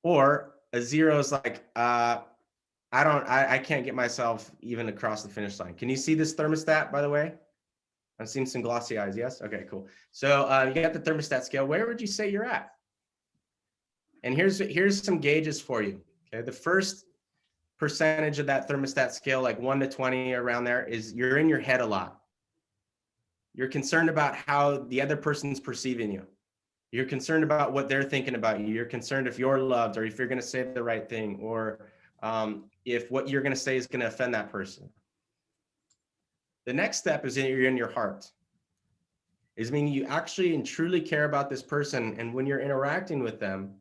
Or a 0 is like, I can't get myself even across the finish line. Can you see this thermostat, by the way? I'm seeing some glossy eyes, yes? Okay, cool. So you got the thermostat scale. Where would you say you're at? And here's some gauges for you, okay? The first percentage of that thermostat scale, like 1 to 20 around there, is you're in your head a lot. You're concerned about how the other person's perceiving you. You're concerned about what they're thinking about you. You're concerned if you're loved or if you're going to say the right thing, or if what you're going to say is going to offend that person. The next step is you're in your heart. Is meaning you actually and truly care about this person, and when you're interacting with them,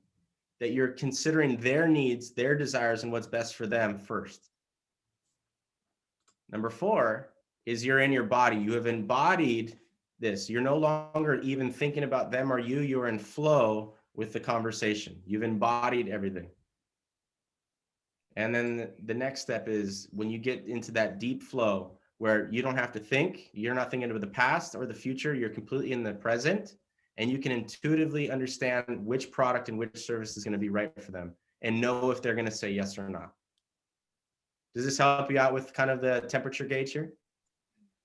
that you're considering their needs, their desires, and what's best for them first. Number 4 is you're in your body. You have embodied this. You're no longer even thinking about them or you. You're in flow with the conversation. You've embodied everything. And then the next step is when you get into that deep flow where you don't have to think, you're not thinking of the past or the future, you're completely in the present, and you can intuitively understand which product and which service is going to be right for them and know if they're going to say yes or not. Does this help you out with kind of the temperature gauge here?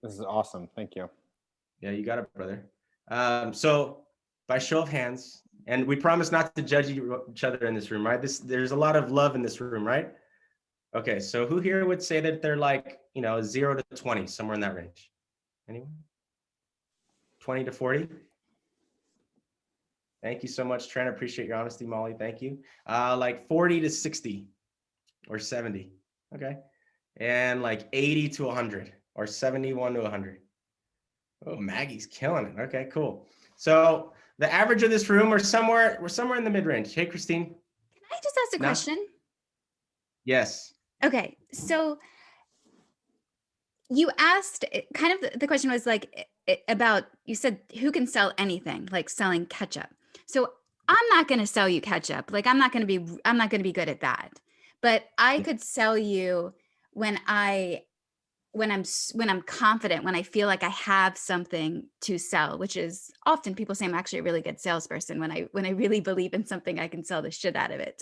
This is awesome. Thank you. Yeah, you got it, brother. So by show of hands, and we promise not to judge each other in this room, right? There's a lot of love in this room, right? Okay, so who here would say that they're like, 0 to 20, somewhere in that range? Anyone? 20 to 40? Thank you so much, Trent. I appreciate your honesty, Molly. Thank you. Like 40 to 60 or 70. Okay. And like 80 to 100 or 71 to 100. Oh, Maggie's killing it. Okay, cool. So the average of this room, we're somewhere in the mid-range. Hey, Christine. Can I just ask a question? Yes. Okay, so you asked, kind of the question was like about, you said who can sell anything, like selling ketchup. So I'm not going to sell you ketchup. Like I'm not going to be good at that. But I could sell you when I'm confident, when I feel like I have something to sell, which is often people say I'm actually a really good salesperson. When I really believe in something, I can sell the shit out of it.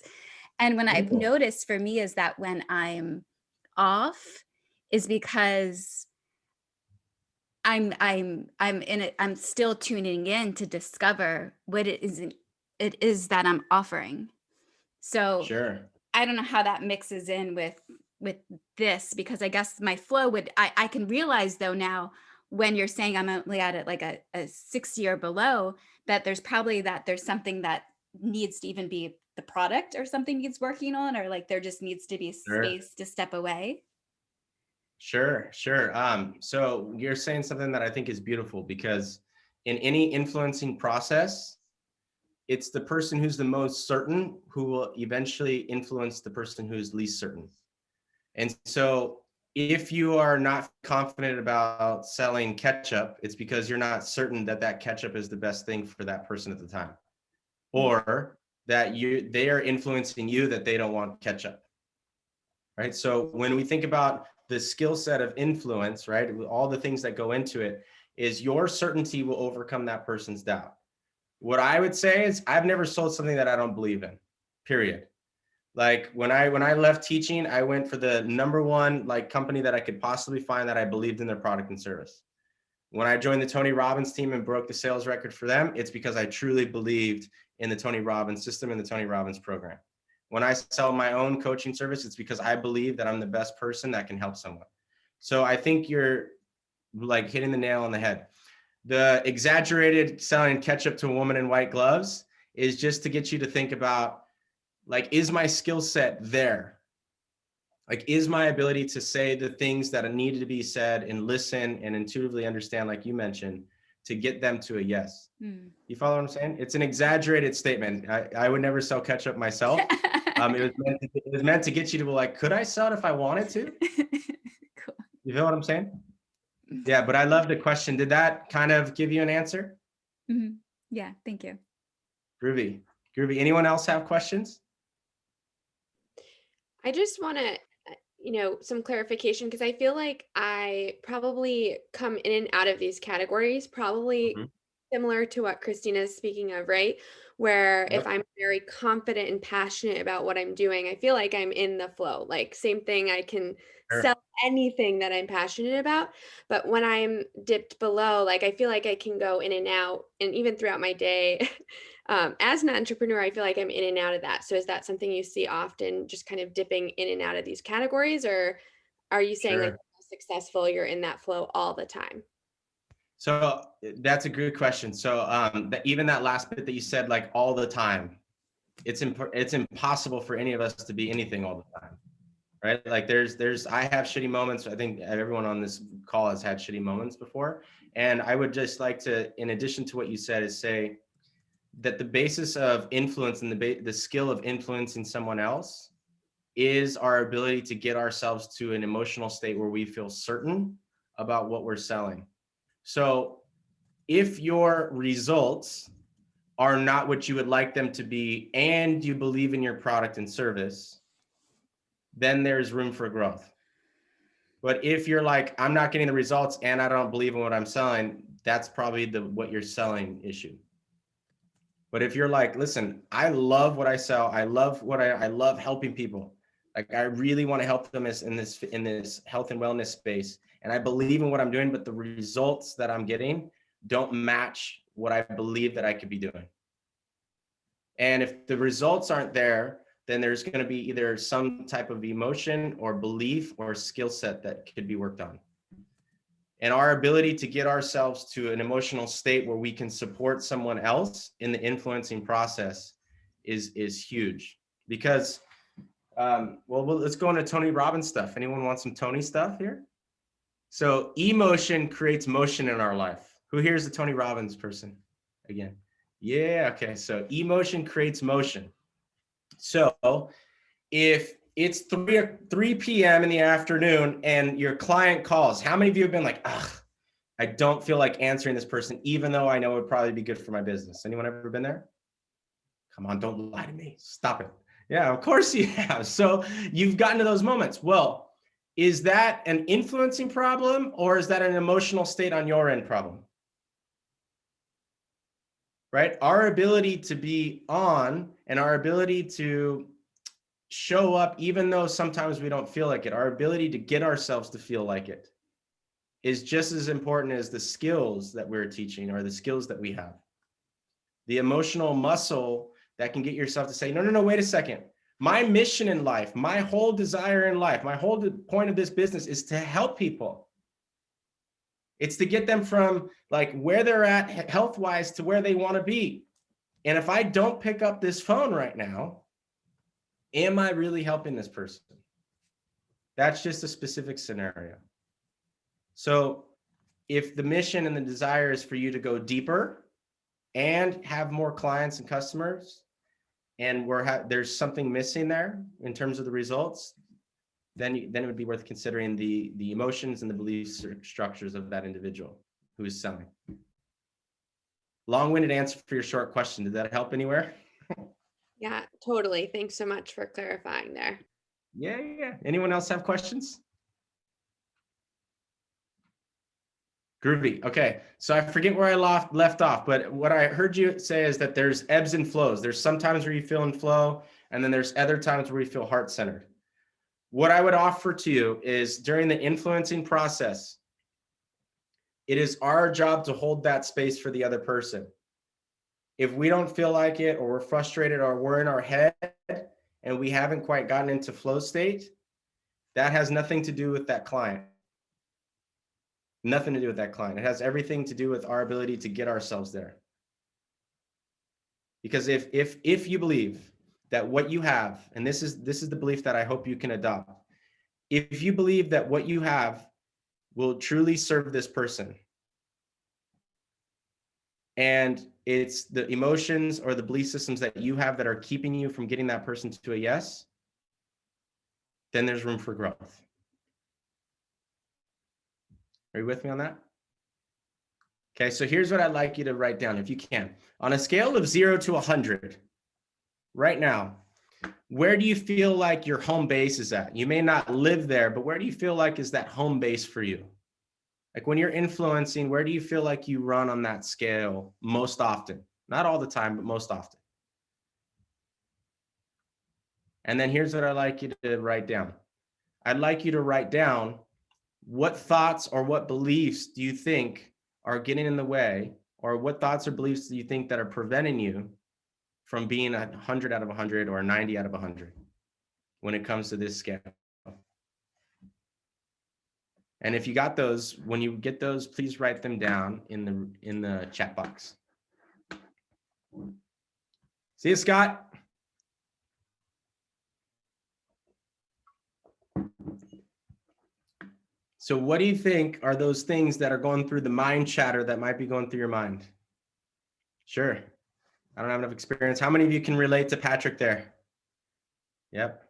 And when I've noticed for me is that when I'm off is because I'm in it, I'm still tuning in to discover what it is that I'm offering. So Sure. I don't know how that mixes in with this, because I guess my flow would, I can realize though now when you're saying I'm only at it like a 60 or below, that there's something that needs to even be the product or something he's working on, or like there just needs to be space to step away. Sure. So you're saying something that I think is beautiful, because in any influencing process, it's the person who's the most certain who will eventually influence the person who's least certain. And so if you are not confident about selling ketchup, it's because you're not certain that ketchup is the best thing for that person at the time, or that they are influencing you that they don't want ketchup, right? So when we think about the skill set of influence, right, all the things that go into it, is your certainty will overcome that person's doubt. What I would say is I've never sold something that I don't believe in, period. Like when I left teaching, I went for the #1 like company that I could possibly find that I believed in their product and service. When I joined the Tony Robbins team and broke the sales record for them, it's because I truly believed in the Tony Robbins system and the Tony Robbins program. When I sell my own coaching service, it's because I believe that I'm the best person that can help someone. So I think you're like hitting the nail on the head. The exaggerated selling ketchup to a woman in white gloves is just to get you to think about, like, is my skill set there? Like, is my ability to say the things that needed to be said and listen and intuitively understand, like you mentioned, to get them to a yes. Mm. You follow what I'm saying? It's an exaggerated statement. I would never sell ketchup myself. It was meant to get you to be like, could I sell it if I wanted to? Cool. You feel what I'm saying? Yeah, but I love the question. Did that kind of give you an answer? Mhm. Yeah, thank you. Groovy. Anyone else have questions? I just want to, some clarification, because I feel like I probably come in and out of these categories, probably Mhm. similar to what Christina is speaking of, right? Where if Yep. I'm very confident and passionate about what I'm doing, I feel like I'm in the flow. Like, same thing, I can Sure. sell anything that I'm passionate about. But when I'm dipped below, like, I feel like I can go in and out, and even throughout my day. As an entrepreneur, I feel like I'm in and out of that. So is that something you see often, just kind of dipping in and out of these categories? Or are you saying like Sure. successful, you're in that flow all the time? So that's a good question. So even that last bit that you said, like all the time, it's impossible for any of us to be anything all the time, right? Like I have shitty moments. I think everyone on this call has had shitty moments before. And I would just like to, in addition to what you said, is say that the basis of influence and the skill of influencing someone else is our ability to get ourselves to an emotional state where we feel certain about what we're selling. So if your results are not what you would like them to be, and you believe in your product and service, then there's room for growth. But if you're like, I'm not getting the results and I don't believe in what I'm selling, that's probably what you're selling issue. But if you're like, listen, I love what I sell. I love I love helping people. Like, I really want to help them in this health and wellness space. And I believe in what I'm doing, but the results that I'm getting don't match what I believe that I could be doing. And if the results aren't there, then there's going to be either some type of emotion or belief or skill set that could be worked on. And our ability to get ourselves to an emotional state where we can support someone else in the influencing process is huge. Because, well, let's go into Tony Robbins stuff. Anyone want some Tony stuff here? So emotion creates motion in our life. Who here is a Tony Robbins person again? Yeah, okay. So emotion creates motion. So if it's 3 p.m. in the afternoon and your client calls, how many of you have been like, ugh, I don't feel like answering this person, even though I know it would probably be good for my business? Anyone ever been there? Come on, don't lie to me. Stop it. Yeah, of course you have. So you've gotten to those moments. Well, is that an influencing problem, or is that an emotional state on your end problem? Right? Our ability to be on and our ability to show up, even though sometimes we don't feel like it, our ability to get ourselves to feel like it is just as important as the skills that we're teaching or the skills that we have. The emotional muscle that can get yourself to say, no, wait a second. My mission in life, my whole desire in life, my whole point of this business is to help people. It's to get them from like where they're at health-wise to where they want to be. And if I don't pick up this phone right now, am I really helping this person? That's just a specific scenario. So if the mission and the desire is for you to go deeper and have more clients and customers, and there's something missing there in terms of the results, then it would be worth considering the emotions and the belief structures of that individual who is selling. Long-winded answer for your short question. Did that help anywhere? Yeah, totally. Thanks so much for clarifying there. Yeah. Anyone else have questions? Groovy. Okay, so I forget where I left off, but what I heard you say is that there's ebbs and flows. There's some times where you feel in flow, and then there's other times where you feel heart-centered. What I would offer to you is during the influencing process, it is our job to hold that space for the other person. If we don't feel like it, or we're frustrated, or we're in our head and we haven't quite gotten into flow state, that has nothing to do with that client. Nothing to do with that client. It has everything to do with our ability to get ourselves there. Because if you believe that what you have, and this is the belief that I hope you can adopt, if you believe that what you have will truly serve this person, and it's the emotions or the belief systems that you have that are keeping you from getting that person to a yes, then there's room for growth. Are you with me on that? Okay, so here's what I'd like you to write down if you can. On a scale of 0 to 100, right now, where do you feel like your home base is at? You may not live there, but where do you feel like is that home base for you? Like when you're influencing, where do you feel like you run on that scale most often? Not all the time, but most often. And then here's what I'd like you to write down. I'd like you to write down what thoughts or what beliefs do you think are getting in the way, or what thoughts or beliefs do you think that are preventing you from being 100 out of 100 or 90 out of 100 when it comes to this scale. And if you got those, when you get those, please write them down in the chat box. See you, Scott. So what do you think are those things that are going through the mind chatter that might be going through your mind? Sure. I don't have enough experience. How many of you can relate to Patrick there? Yep.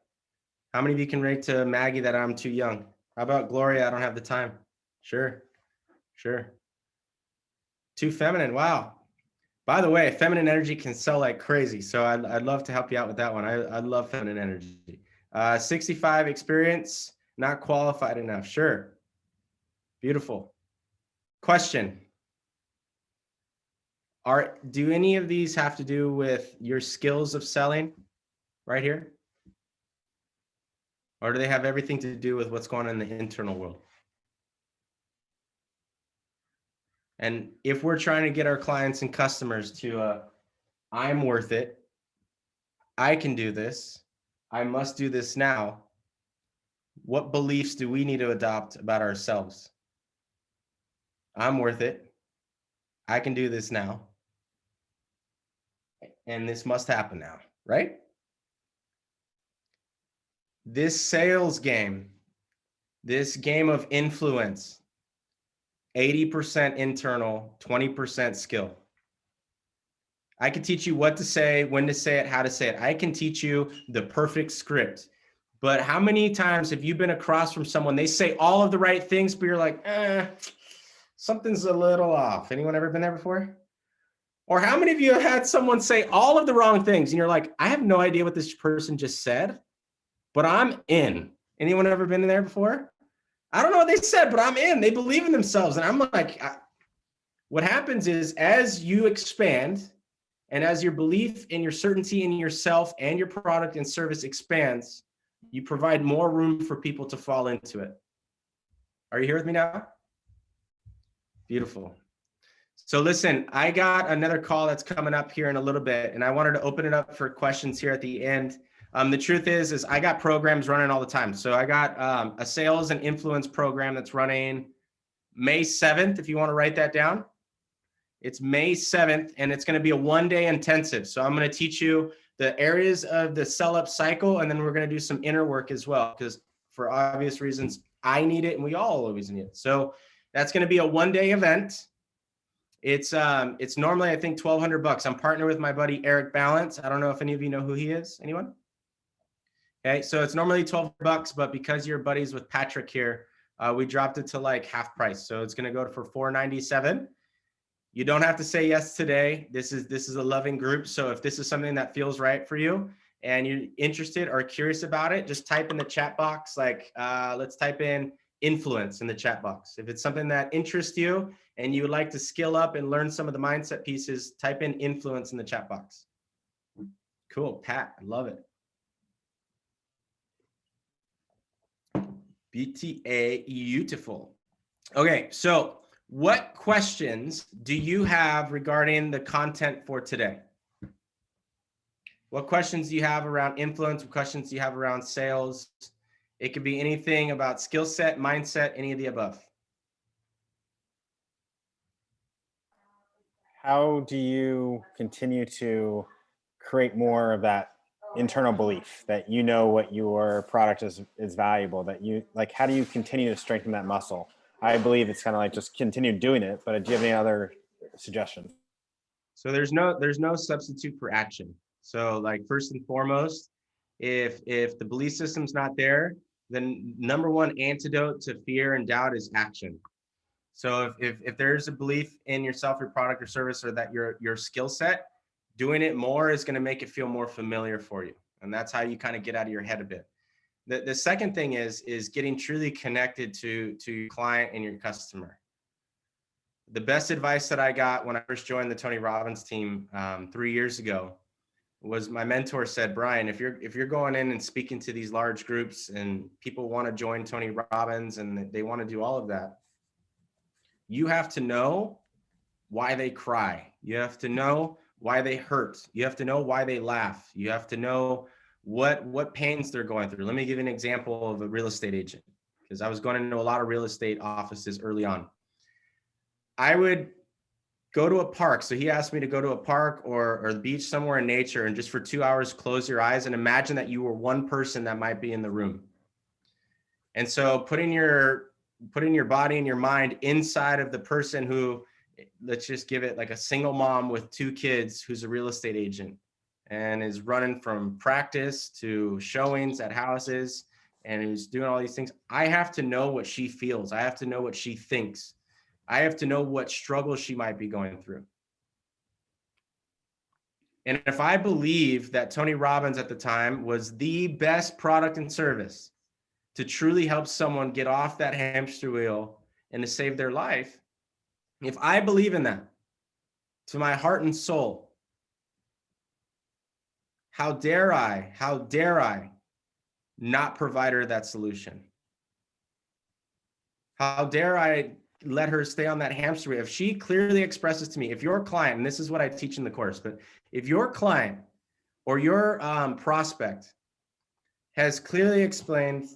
How many of you can relate to Maggie that I'm too young? How about Gloria? I don't have the time. Sure. Sure. Too feminine. Wow. By the way, feminine energy can sell like crazy. So I'd love to help you out with that one. I love feminine energy. 65 experience, not qualified enough. Sure. Beautiful. Question. Do any of these have to do with your skills of selling right here? Or do they have everything to do with what's going on in the internal world? And if we're trying to get our clients and customers to, I'm worth it, I can do this, I must do this now, what beliefs do we need to adopt about ourselves? I'm worth it, I can do this now, and this must happen now, right? This sales game, this game of influence, 80% internal, 20% skill. I can teach you what to say, when to say it, how to say it. I can teach you the perfect script. But how many times have you been across from someone, they say all of the right things, but you're like, something's a little off. Anyone ever been there before? Or how many of you have had someone say all of the wrong things and you're like, I have no idea what this person just said, but I'm in. Anyone ever been there before? I don't know what they said, but I'm in. They believe in themselves. And I'm like, what happens is as you expand and as your belief and your certainty in yourself and your product and service expands, you provide more room for people to fall into it. Are you here with me now? Beautiful. So listen, I got another call that's coming up here in a little bit, and I wanted to open it up for questions here at the end. The truth is I got programs running all the time. So I got a sales and influence program that's running May 7th, if you want to write that down. It's May 7th, and it's going to be a one-day intensive. So I'm going to teach you the areas of the sell-up cycle, and then we're going to do some inner work as well, because for obvious reasons, I need it, and we all always need it. So that's going to be a one-day event. It's normally, I think, $1,200. I'm partnered with my buddy, Eric Balance. I don't know if any of you know who he is. Anyone? Okay, so it's normally $1,200, but because you're buddies with Patrick here, we dropped it to like half price. So it's going to go for $497. You don't have to say yes today. This is a loving group. So if this is something that feels right for you and you're interested or curious about it, just type in the chat box, like let's type in influence in the chat box. If it's something that interests you and you would like to skill up and learn some of the mindset pieces, type in influence in the chat box. Cool, Pat, I love it. BTA, beautiful. Okay, so what questions do you have regarding the content for today? What questions do you have around influence? What questions do you have around sales? It could be anything about skill set, mindset, any of the above. How do you continue to create more of that internal belief that you know what your product is valuable, that you like, how do you continue to strengthen that muscle? I believe it's kind of like just continue doing it, but do you have any other suggestions? So there's no substitute for action. So like first and foremost, if the belief system's not there, then number one antidote to fear and doubt is action. So if there's a belief in yourself, your product or service, or that your skill set, doing it more is going to make it feel more familiar for you. And that's how you kind of get out of your head a bit. The second thing is getting truly connected to your client and your customer. The best advice that I got when I first joined the Tony Robbins team 3 years ago was my mentor said, Brian, if you're going in and speaking to these large groups and people want to join Tony Robbins and they want to do all of that, you have to know why they cry. You have to know why they hurt. You have to know why they laugh. You have to know what pains they're going through. Let me give you an example of a real estate agent, because I was going into a lot of real estate offices early on. I would go to a park. So he asked me to go to a park or the beach somewhere in nature, and just for 2 hours, close your eyes and imagine that you were one person that might be in the room. And so putting your body and your mind inside of the person who, let's just give it like a single mom with 2 kids who's a real estate agent and is running from practice to showings at houses and who's doing all these things. I have to know what she feels. I have to know what she thinks. I have to know what struggles she might be going through. And if I believe that Tony Robbins at the time was the best product and service to truly help someone get off that hamster wheel and to save their life, if I believe in that to my heart and soul, how dare I not provide her that solution? How dare I let her stay on that hamster wheel? If she clearly expresses to me, if your client, and this is what I teach in the course, but if your client or your prospect has clearly explained,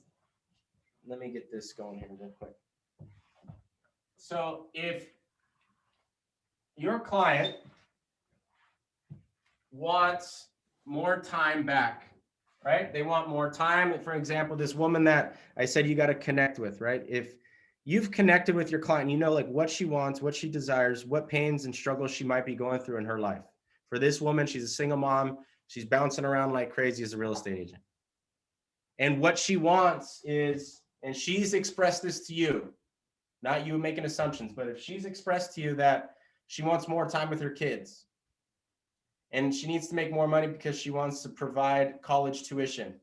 let me get this going here real quick. So if your client wants more time back, right? They want more time. For example, this woman that I said you got to connect with, right? If you've connected with your client, you know like what she wants, what she desires, what pains and struggles she might be going through in her life. For this woman, she's a single mom. She's bouncing around like crazy as a real estate agent. And what she wants is, and she's expressed this to you, not you making assumptions, but if she's expressed to you that she wants more time with her kids and she needs to make more money because she wants to provide college tuition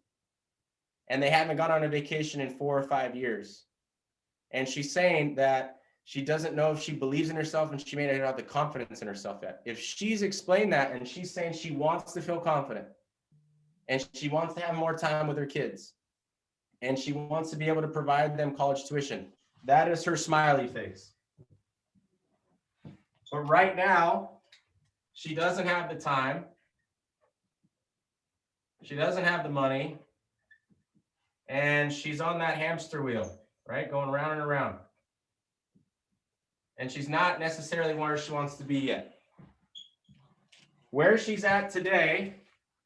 and they haven't gone on a vacation in 4 or 5 years. And she's saying that she doesn't know if she believes in herself and she may not have the confidence in herself yet. If she's explained that and she's saying she wants to feel confident and she wants to have more time with her kids and she wants to be able to provide them college tuition, that is her smiley face. But right now, she doesn't have the time. She doesn't have the money. And she's on that hamster wheel, right? Going round and around. And she's not necessarily where she wants to be yet. Where she's at today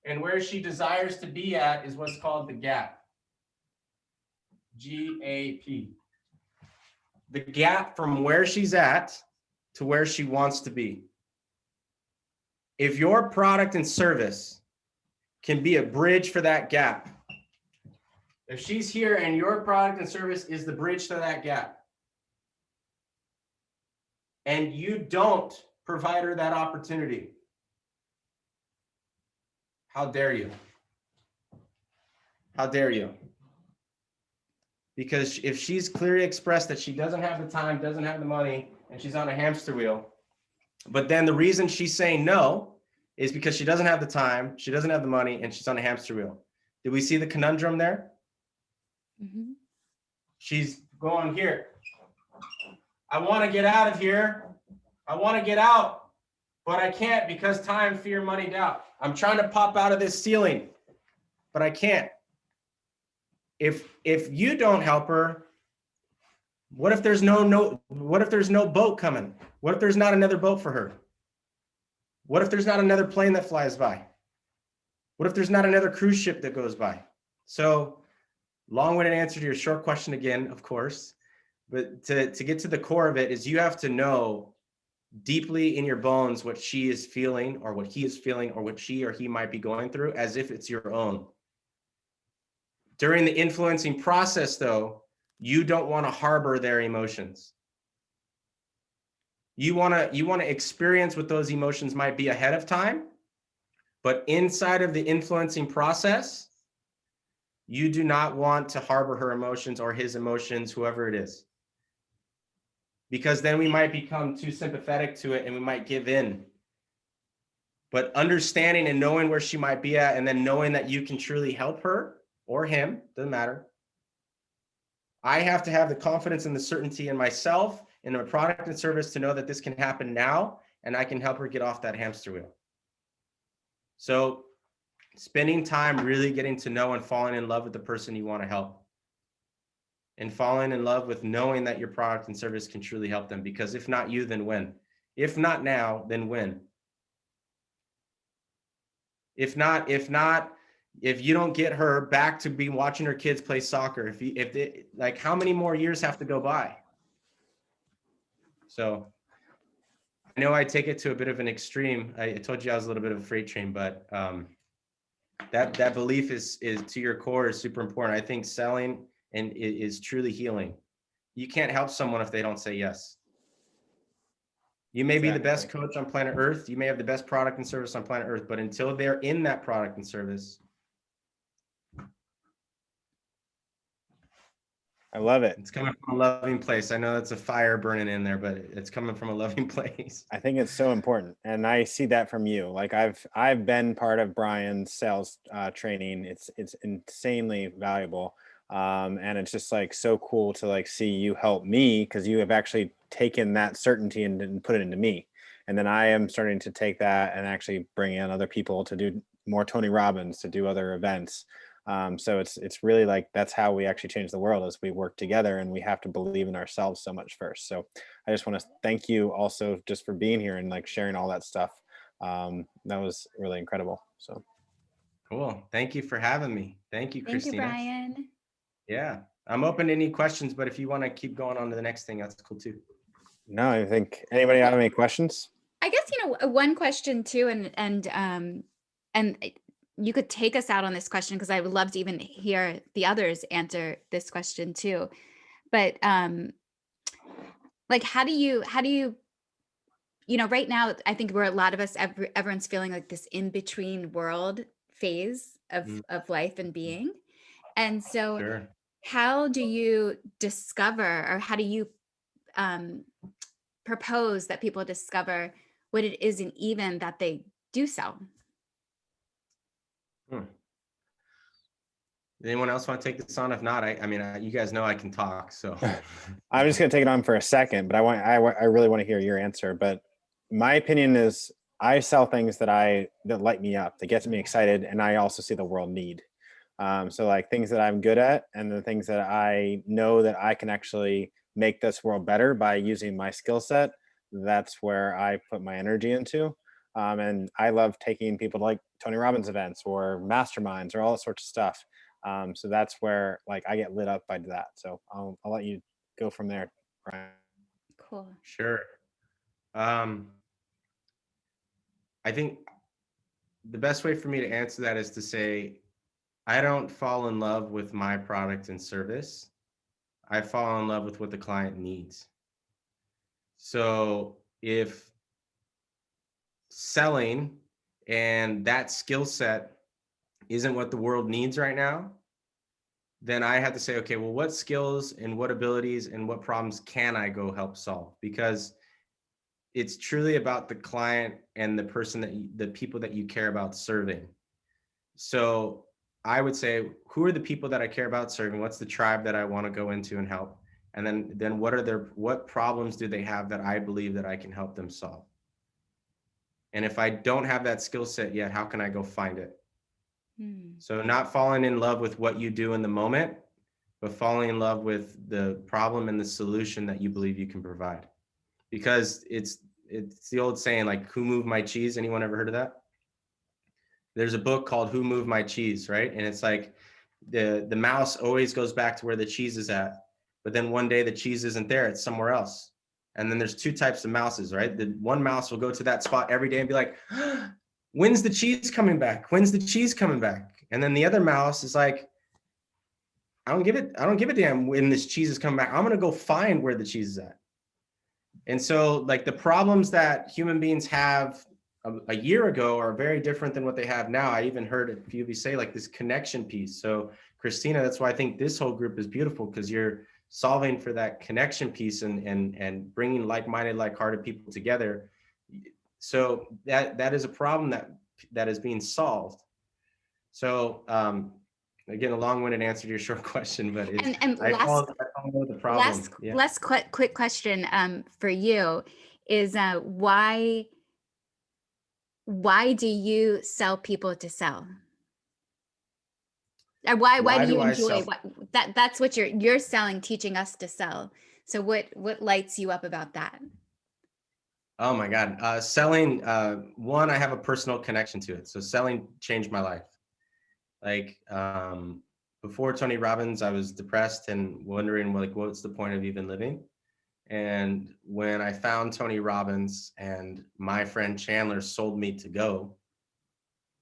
and where she desires to be at is what's called the gap. G-A-P. The gap from where she's at to where she wants to be. If your product and service can be a bridge for that gap, if she's here and your product and service is the bridge to that gap, and you don't provide her that opportunity, how dare you? How dare you? Because if she's clearly expressed that she doesn't have the time, doesn't have the money, and she's on a hamster wheel, but then the reason she's saying no is because she doesn't have the time, she doesn't have the money, and she's on a hamster wheel. Did we see the conundrum there? Mm-hmm. She's going here. I want to get out of here. I want to get out, but I can't because time, fear, money, doubt. I'm trying to pop out of this ceiling, but I can't. If you don't help her, what if there's what if there's no boat coming? What if there's not another boat for her? What if there's not another plane that flies by? What if there's not another cruise ship that goes by? So long-winded answer to your short question again, of course, but to get to the core of it is you have to know deeply in your bones what she is feeling or what he is feeling or what she or he might be going through as if it's your own. During the influencing process, though, you don't want to harbor their emotions. You want to experience what those emotions might be ahead of time, but inside of the influencing process, you do not want to harbor her emotions or his emotions, whoever it is. Because then we might become too sympathetic to it and we might give in. But understanding and knowing where she might be at, and then knowing that you can truly help her or him, doesn't matter. I have to have the confidence and the certainty in myself, in my product and service, to know that this can happen now and I can help her get off that hamster wheel. So spending time really getting to know and falling in love with the person you want to help. And falling in love with knowing that your product and service can truly help them. Because if not you, then when? If not now, then when? If you don't get her back to be watching her kids play soccer, like, how many more years have to go by? So I know I take it to a bit of an extreme. I told you I was a little bit of a freight train, but that belief is to your core is super important. I think selling and is truly healing. You can't help someone if they don't say yes. You may be the best coach on planet Earth. You may have the best product and service on planet Earth, but until they're in that product and service. I love it. It's coming from a loving place. I know that's a fire burning in there, but it's coming from a loving place. I think it's so important. And I see that from you. Like I've been part of Brian's sales training. It's insanely valuable. And it's just like so cool to like see you help me, because you have actually taken that certainty and put it into me. And then I am starting to take that and actually bring in other people to do more Tony Robbins, to do other events. So it's really like, that's how we actually change the world, as we work together, and we have to believe in ourselves so much first. So I just want to thank you also just for being here and like sharing all that stuff. That was really incredible. So cool. Thank you for having me. Thank you, Christina. Thank you, Brian. Yeah, I'm open to any questions, but if you want to keep going on to the next thing, that's cool too. No, I think anybody have any questions? I guess, one question too, and you could take us out on this question, because I would love to even hear the others answer this question too. But like, how do you, right now, I think we're, a lot of us, everyone's feeling like this in between world phase of life and being. And so Sure. How do you discover, or how do you propose that people discover what it is in even that they do sell? Anyone else want to take this on? If not, I mean, you guys know I can talk, so. I'm just going to take it on for a second, but I really want to hear your answer. But my opinion is, I sell things that light me up, that gets me excited, and I also see the world need. So like things that I'm good at, and the things that I know that I can actually make this world better by using my skill set, that's where I put my energy into. And I love taking people to like Tony Robbins events or masterminds or all sorts of stuff. So that's where like I get lit up by that. So I'll let you go from there, Brian. Cool. Sure. I think the best way for me to answer that is to say, I don't fall in love with my product and service. I fall in love with what the client needs. So if selling and that skill set isn't what the world needs right now, then I have to say, okay, well, what skills and what abilities and what problems can I go help solve? Because it's truly about the client and the person the people that you care about serving. So I would say, who are the people that I care about serving? What's the tribe that I want to go into and help? And then what problems do they have that I believe that I can help them solve? And if I don't have that skill set yet, how can I go find it? So not falling in love with what you do in the moment, but falling in love with the problem and the solution that you believe you can provide. Because it's the old saying, like, who moved my cheese? Anyone ever heard of that? There's a book called Who Moved My Cheese, right? And it's like the mouse always goes back to where the cheese is at, but then one day the cheese isn't there, it's somewhere else. And then there's two types of mouses, right? The one mouse will go to that spot every day and be like, when's the cheese coming back? When's the cheese coming back? And then the other mouse is like, I don't give a damn when this cheese is coming back. I'm going to go find where the cheese is at. And so like the problems that human beings have a year ago are very different than what they have now. I even heard a few of you say like this connection piece. So Christina, that's why I think this whole group is beautiful, because you're solving for that connection piece and bringing like-minded, like-hearted people together. So that is a problem that is being solved. So again, a long-winded answer to your short question, but I follow the problem. Last quick question for you is why do you sell people to sell? Or why do you enjoy that's what you're selling, teaching us to sell. So what lights you up about that? Oh my God. Selling, one, I have a personal connection to it. So selling changed my life. Like before Tony Robbins, I was depressed and wondering like, what's the point of even living? And when I found Tony Robbins and my friend Chandler sold me to go,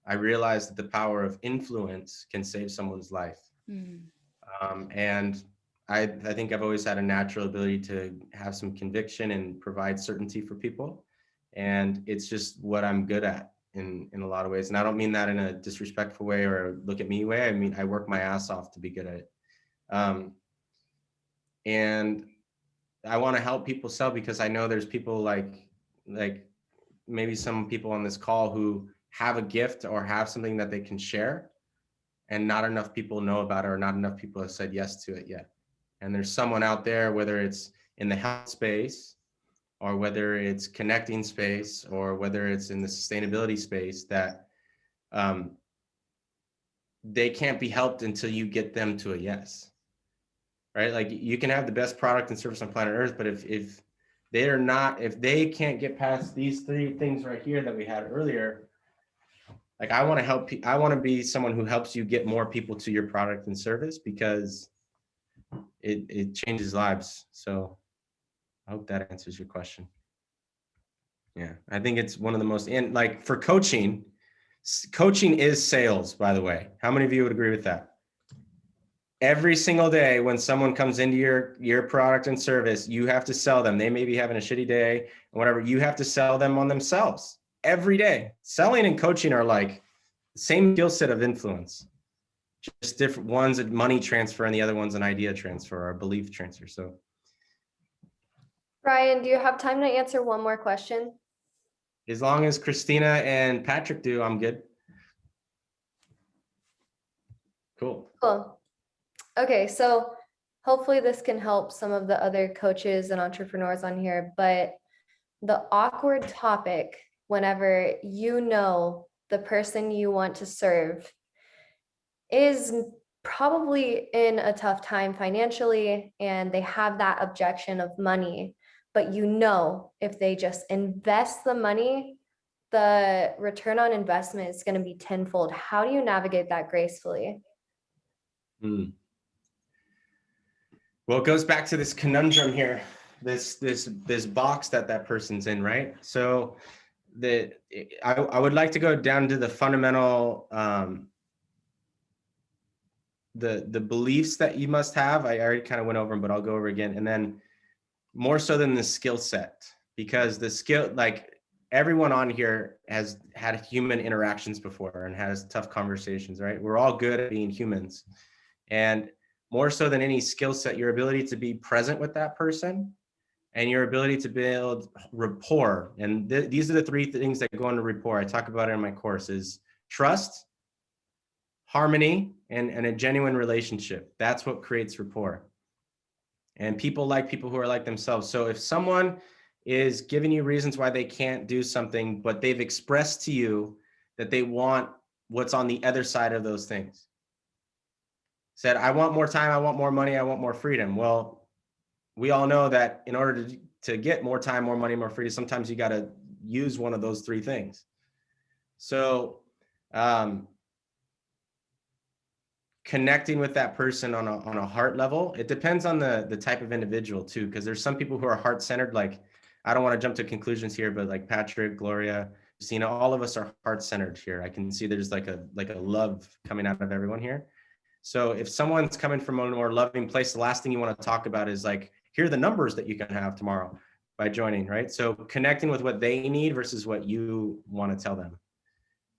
I realized that the power of influence can save someone's life. And I think I've always had a natural ability to have some conviction and provide certainty for people. And it's just what I'm good at in a lot of ways. And I don't mean that in a disrespectful way or a look at me way. I mean, I work my ass off to be good at it. And I want to help people sell because I know there's people like maybe some people on this call who have a gift or have something that they can share, and not enough people know about it, or not enough people have said yes to it yet. And there's someone out there, whether it's in the health space or whether it's connecting space or whether it's in the sustainability space, that they can't be helped until you get them to a yes, right? Like you can have the best product and service on planet Earth, but if they can't get past these three things right here that we had earlier, like I want to help. I want to be someone who helps you get more people to your product and service, because it changes lives. So I hope that answers your question. Yeah, I think it's one of the most, and like for coaching is sales, by the way. How many of you would agree with that? Every single day when someone comes into your product and service, you have to sell them. They may be having a shitty day or whatever. You have to sell them on themselves every day. Selling and coaching are like the same skill set of influence, just different. One's a money transfer and the other one's an idea transfer or belief transfer. So Brian, do you have time to answer one more question? as long as Christina and Patrick do, I'm good. Cool. Okay, so hopefully this can help some of the other coaches and entrepreneurs on here, but the awkward topic whenever you know the person you want to serve is probably in a tough time financially and they have that objection of money, but you know if they just invest the money, the return on investment is going to be tenfold. How do you navigate that gracefully? Well, it goes back to this conundrum here, this box that person's in, right? So I would like to go down to the fundamental, the beliefs that you must have. I already kind of went over them, but I'll go over again. And then more so than the skill set, because the skill, like everyone on here has had human interactions before and has tough conversations, right? We're all good at being humans. And more so than any skill set, your ability to be present with that person and your ability to build rapport. And these are the three things that go into rapport. I talk about it in my course: is trust, harmony, and a genuine relationship. That's what creates rapport. And people like people who are like themselves. So if someone is giving you reasons why they can't do something, but they've expressed to you that they want what's on the other side of those things, said, I want more time, I want more money, I want more freedom. Well, we all know that in order to get more time, more money, more freedom, sometimes you got to use one of those three things. So connecting with that person on a heart level. It depends on the type of individual too, because there's some people who are heart-centered. Like, I don't want to jump to conclusions here, but like Patrick, Gloria, Christina, all of us are heart-centered here. I can see there's like a love coming out of everyone here. So if someone's coming from a more loving place, the last thing you want to talk about is like, here are the numbers that you can have tomorrow by joining, right? So connecting with what they need versus what you want to tell them.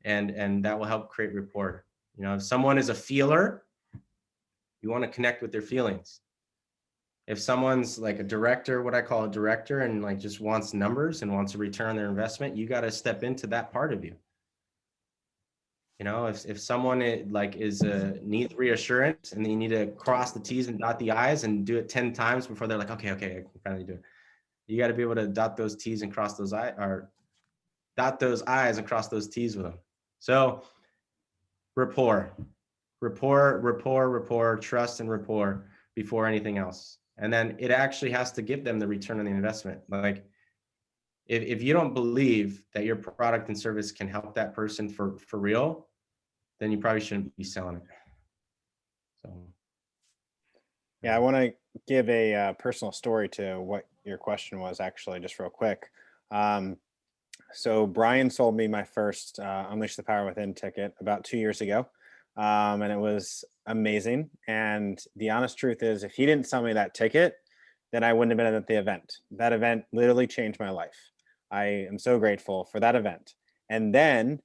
And that will help create rapport. You know, if someone is a feeler, you want to connect with their feelings. If someone's like a director, what I call a director, and like just wants numbers and wants to return their investment, you got to step into that part of you. You know, if someone needs reassurance and you need to cross the T's and dot the I's and do it 10 times before they're like, okay, I can finally do it. You got to be able to dot those T's and cross those I's, or dot those I's and cross those T's with them. So rapport, trust and rapport before anything else. And then it actually has to give them the return on the investment. Like if you don't believe that your product and service can help that person for real, then you probably shouldn't be selling it. So. Yeah, I want to give a personal story to what your question was, actually, just real quick. So Brian sold me my first Unleash the Power Within ticket about 2 years ago. And it was amazing. And the honest truth is, if he didn't sell me that ticket, then I wouldn't have been at the event. That event literally changed my life. I am so grateful for that event. And then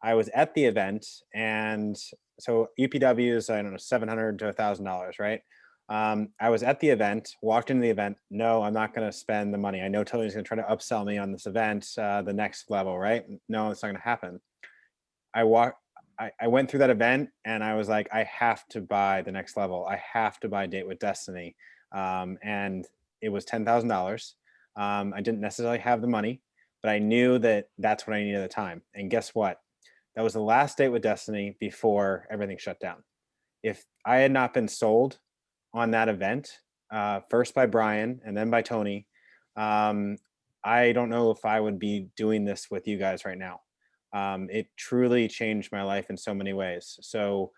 I was at the event, and so UPW is, I don't know, $700 to $1,000, right? I was at the event, walked into the event. No, I'm not going to spend the money. I know Tony's going to try to upsell me on this event, the next level, right? No, it's not going to happen. I went through that event and I was like, I have to buy the next level. I have to buy Date with Destiny. And it was $10,000. I didn't necessarily have the money, but I knew that that's what I needed at the time. And guess what? That was the last Date with Destiny before everything shut down. If I had not been sold on that event, first by Brian and then by Tony, I don't know if I would be doing this with you guys right now. It truly changed my life in so many ways. So,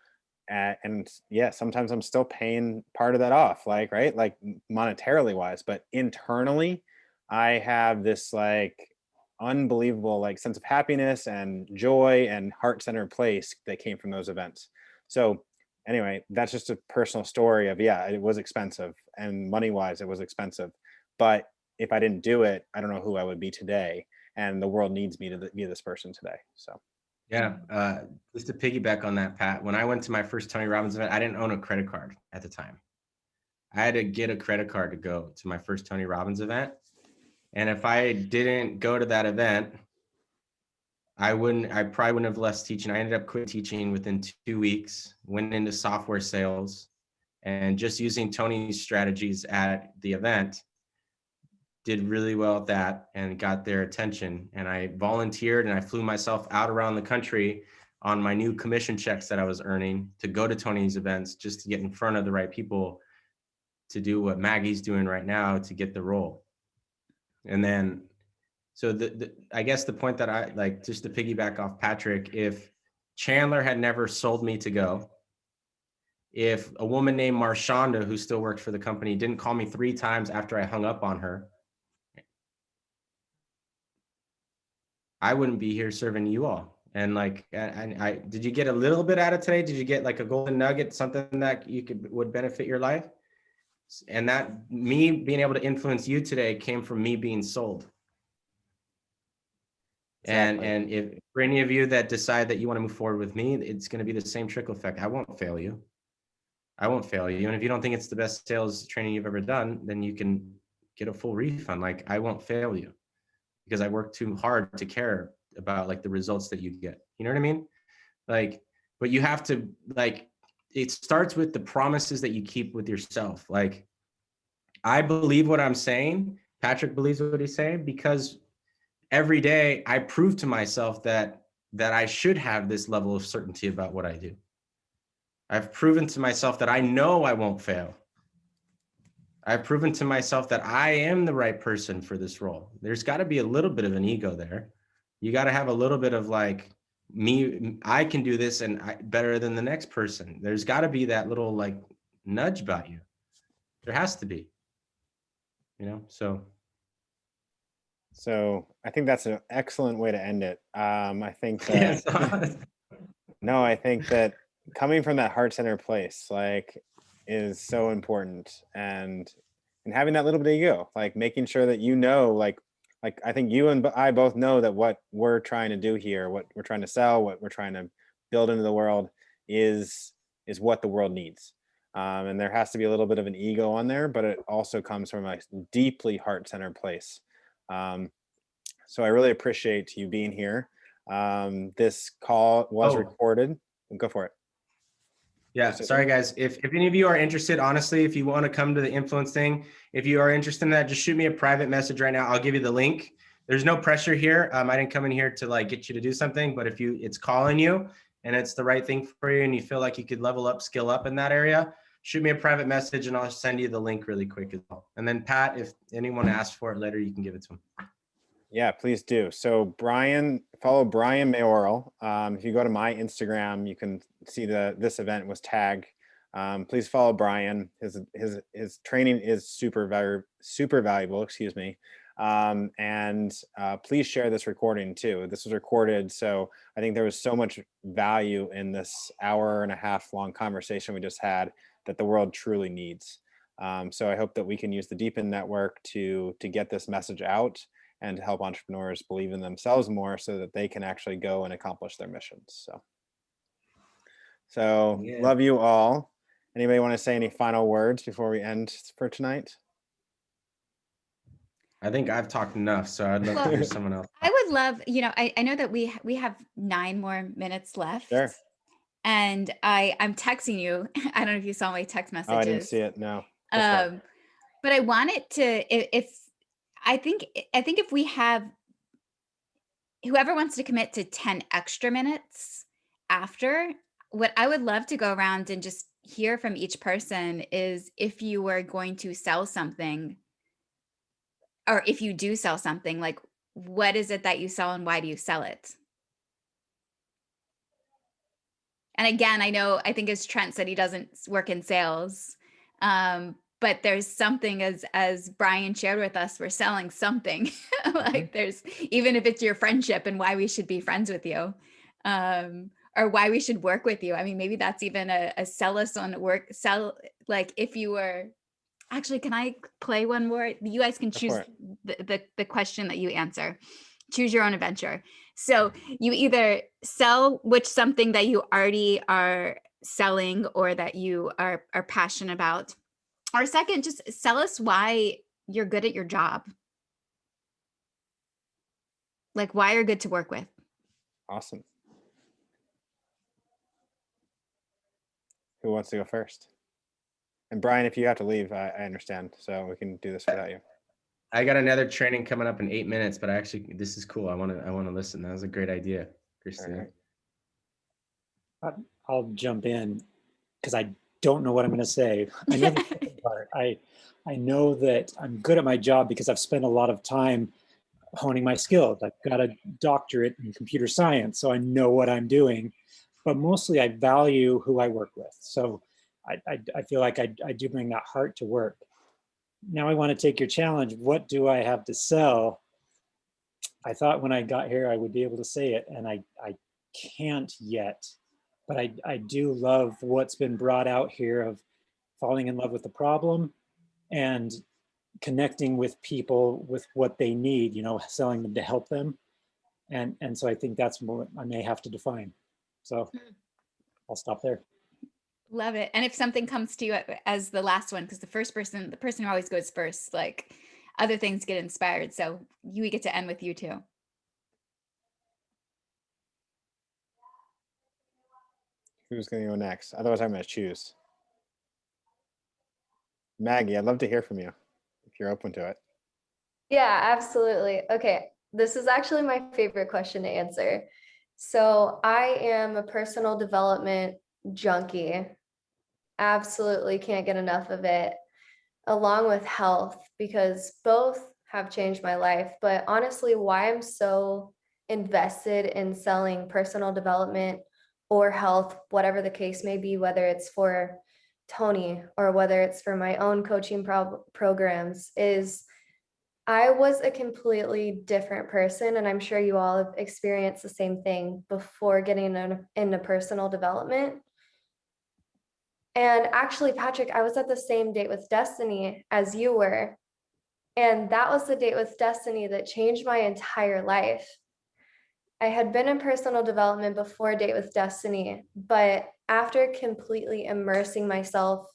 and yeah, sometimes I'm still paying part of that off, like, right? Like monetarily wise, but internally, I have this like unbelievable like sense of happiness and joy and heart-centered place that came from those events. So anyway, that's just a personal story of, yeah, it was expensive, and money-wise, it was expensive. But if I didn't do it, I don't know who I would be today. And the world needs me to be this person today. So, yeah, just to piggyback on that, Pat, when I went to my first Tony Robbins event, I didn't own a credit card at the time. I had to get a credit card to go to my first Tony Robbins event. And if I didn't go to that event, I probably wouldn't have left teaching. I ended up quit teaching within 2 weeks, went into software sales, and just using Tony's strategies at the event, did really well at that and got their attention. And I volunteered and I flew myself out around the country on my new commission checks that I was earning to go to Tony's events, just to get in front of the right people to do what Maggie's doing right now to get the role. And then, so I guess the point that I like, just to piggyback off Patrick, if Chandler had never sold me to go, if a woman named Marshonda, who still worked for the company, didn't call me 3 times after I hung up on her, I wouldn't be here serving you all. And like, I did you get a little bit out of today? Did you get like a golden nugget, something that would benefit your life? And that me being able to influence you today came from me being sold. Exactly. And if for any of you that decide that you want to move forward with me, it's going to be the same trickle effect. I won't fail you. I won't fail you. And if you don't think it's the best sales training you've ever done, then you can get a full refund. Like, I won't fail you because I work too hard to care about like the results that you get. You know what I mean? Like, but you have to, like, it starts with the promises that you keep with yourself. Like, I believe what I'm saying. Patrick believes what he's saying, because every day I prove to myself that I should have this level of certainty about what I do. I've proven to myself that I know I won't fail. I've proven to myself that I am the right person for this role. There's got to be a little bit of an ego there. You got to have a little bit of like, I can do this and better than the next person. There's got to be that little like nudge about you. There has to be, So I think that's an excellent way to end it. I think that, no, I think that coming from that heart-centered place, like, is so important, and having that little bit of ego, like making sure that like I think you and I both know that what we're trying to do here, what we're trying to sell, what we're trying to build into the world is what the world needs. And there has to be a little bit of an ego on there, but it also comes from a deeply heart-centered place. So I really appreciate you being here. This call was recorded. Go for it. Yeah, sorry guys. If any of you are interested, honestly, if you want to come to the influence thing, if you are interested in that, just shoot me a private message right now. I'll give you the link. There's no pressure here. I didn't come in here to like get you to do something, but if it's calling you and it's the right thing for you and you feel like you could level up, skill up in that area, shoot me a private message and I'll send you the link really quick as well. And then Pat, if anyone asks for it later, you can give it to them. Yeah, please do. So follow Brian Mayoral. If you go to my Instagram, you can see this event was tagged. Please follow Brian. His training is super valuable, excuse me. And please share this recording too. This was recorded, so I think there was so much value in this 1.5-hour long conversation we just had that the world truly needs. So I hope that we can use the Deepen network to get this message out and to help entrepreneurs believe in themselves more so that they can actually go and accomplish their missions. So yeah. Love you all. Anybody want to say any final words before we end for tonight? I think I've talked enough, so I'd love to hear someone else. I would love, I know that we have 9 more minutes left. Sure. And I'm texting you. I don't know if you saw my text messages. Oh, I didn't see it. No. But I wanted to, I think if we have whoever wants to commit to 10 extra minutes after, what I would love to go around and just hear from each person is if you were going to sell something, or if you do sell something, like what is it that you sell and why do you sell it? And again, I think as Trent said, he doesn't work in sales. But there's something, as Brian shared with us, we're selling something. Like there's, even if it's your friendship and why we should be friends with you, or why we should work with you. I mean, maybe that's even a sell us on work, like if you were, actually, can I play one more? You guys can choose the question that you answer. Choose your own adventure. So you either sell something that you already are selling or that you are passionate about. Or second, just sell us why you're good at your job. Like why you're good to work with. Awesome. Who wants to go first? And Brian, if you have to leave, I understand. So we can do this without you. I got another training coming up in 8 minutes, but this is cool. I want to listen. That was a great idea, Christina. Right. I'll jump in because I don't know what I'm going to say. I know the second part. I know that I'm good at my job because I've spent a lot of time honing my skills. I've got a doctorate in computer science, so I know what I'm doing. But mostly I value who I work with. So I feel like I do bring that heart to work. Now I want to take your challenge. What do I have to sell? I thought when I got here I would be able to say it, and I can't yet. But I do love what's been brought out here of falling in love with the problem and connecting with people with what they need, selling them to help them. And so I think that's what I may have to define. So I'll stop there. Love it. And if something comes to you as the last one, because the person who always goes first, like other things get inspired. So we get to end with you too. Who's going to go next? Otherwise, I'm going to choose. Maggie, I'd love to hear from you if you're open to it. Yeah, absolutely. Okay, this is actually my favorite question to answer. So I am a personal development junkie. Absolutely can't get enough of it, along with health, because both have changed my life. But honestly, why I'm so invested in selling personal development or health, whatever the case may be, whether it's for Tony or whether it's for my own coaching programs, is I was a completely different person. And I'm sure you all have experienced the same thing before getting into personal development. And actually, Patrick, I was at the same date with Destiny as you were. And that was the date with Destiny that changed my entire life. I had been in personal development before Date with Destiny, but after completely immersing myself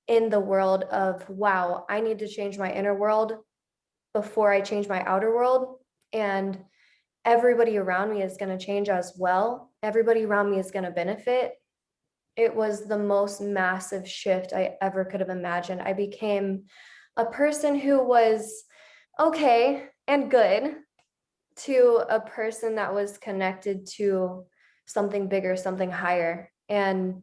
in the world of, wow, I need to change my inner world before I change my outer world. And everybody around me is going to change as well. Everybody around me is going to benefit. It was the most massive shift I ever could have imagined. I became a person who was okay and good to a person that was connected to something bigger, something higher. And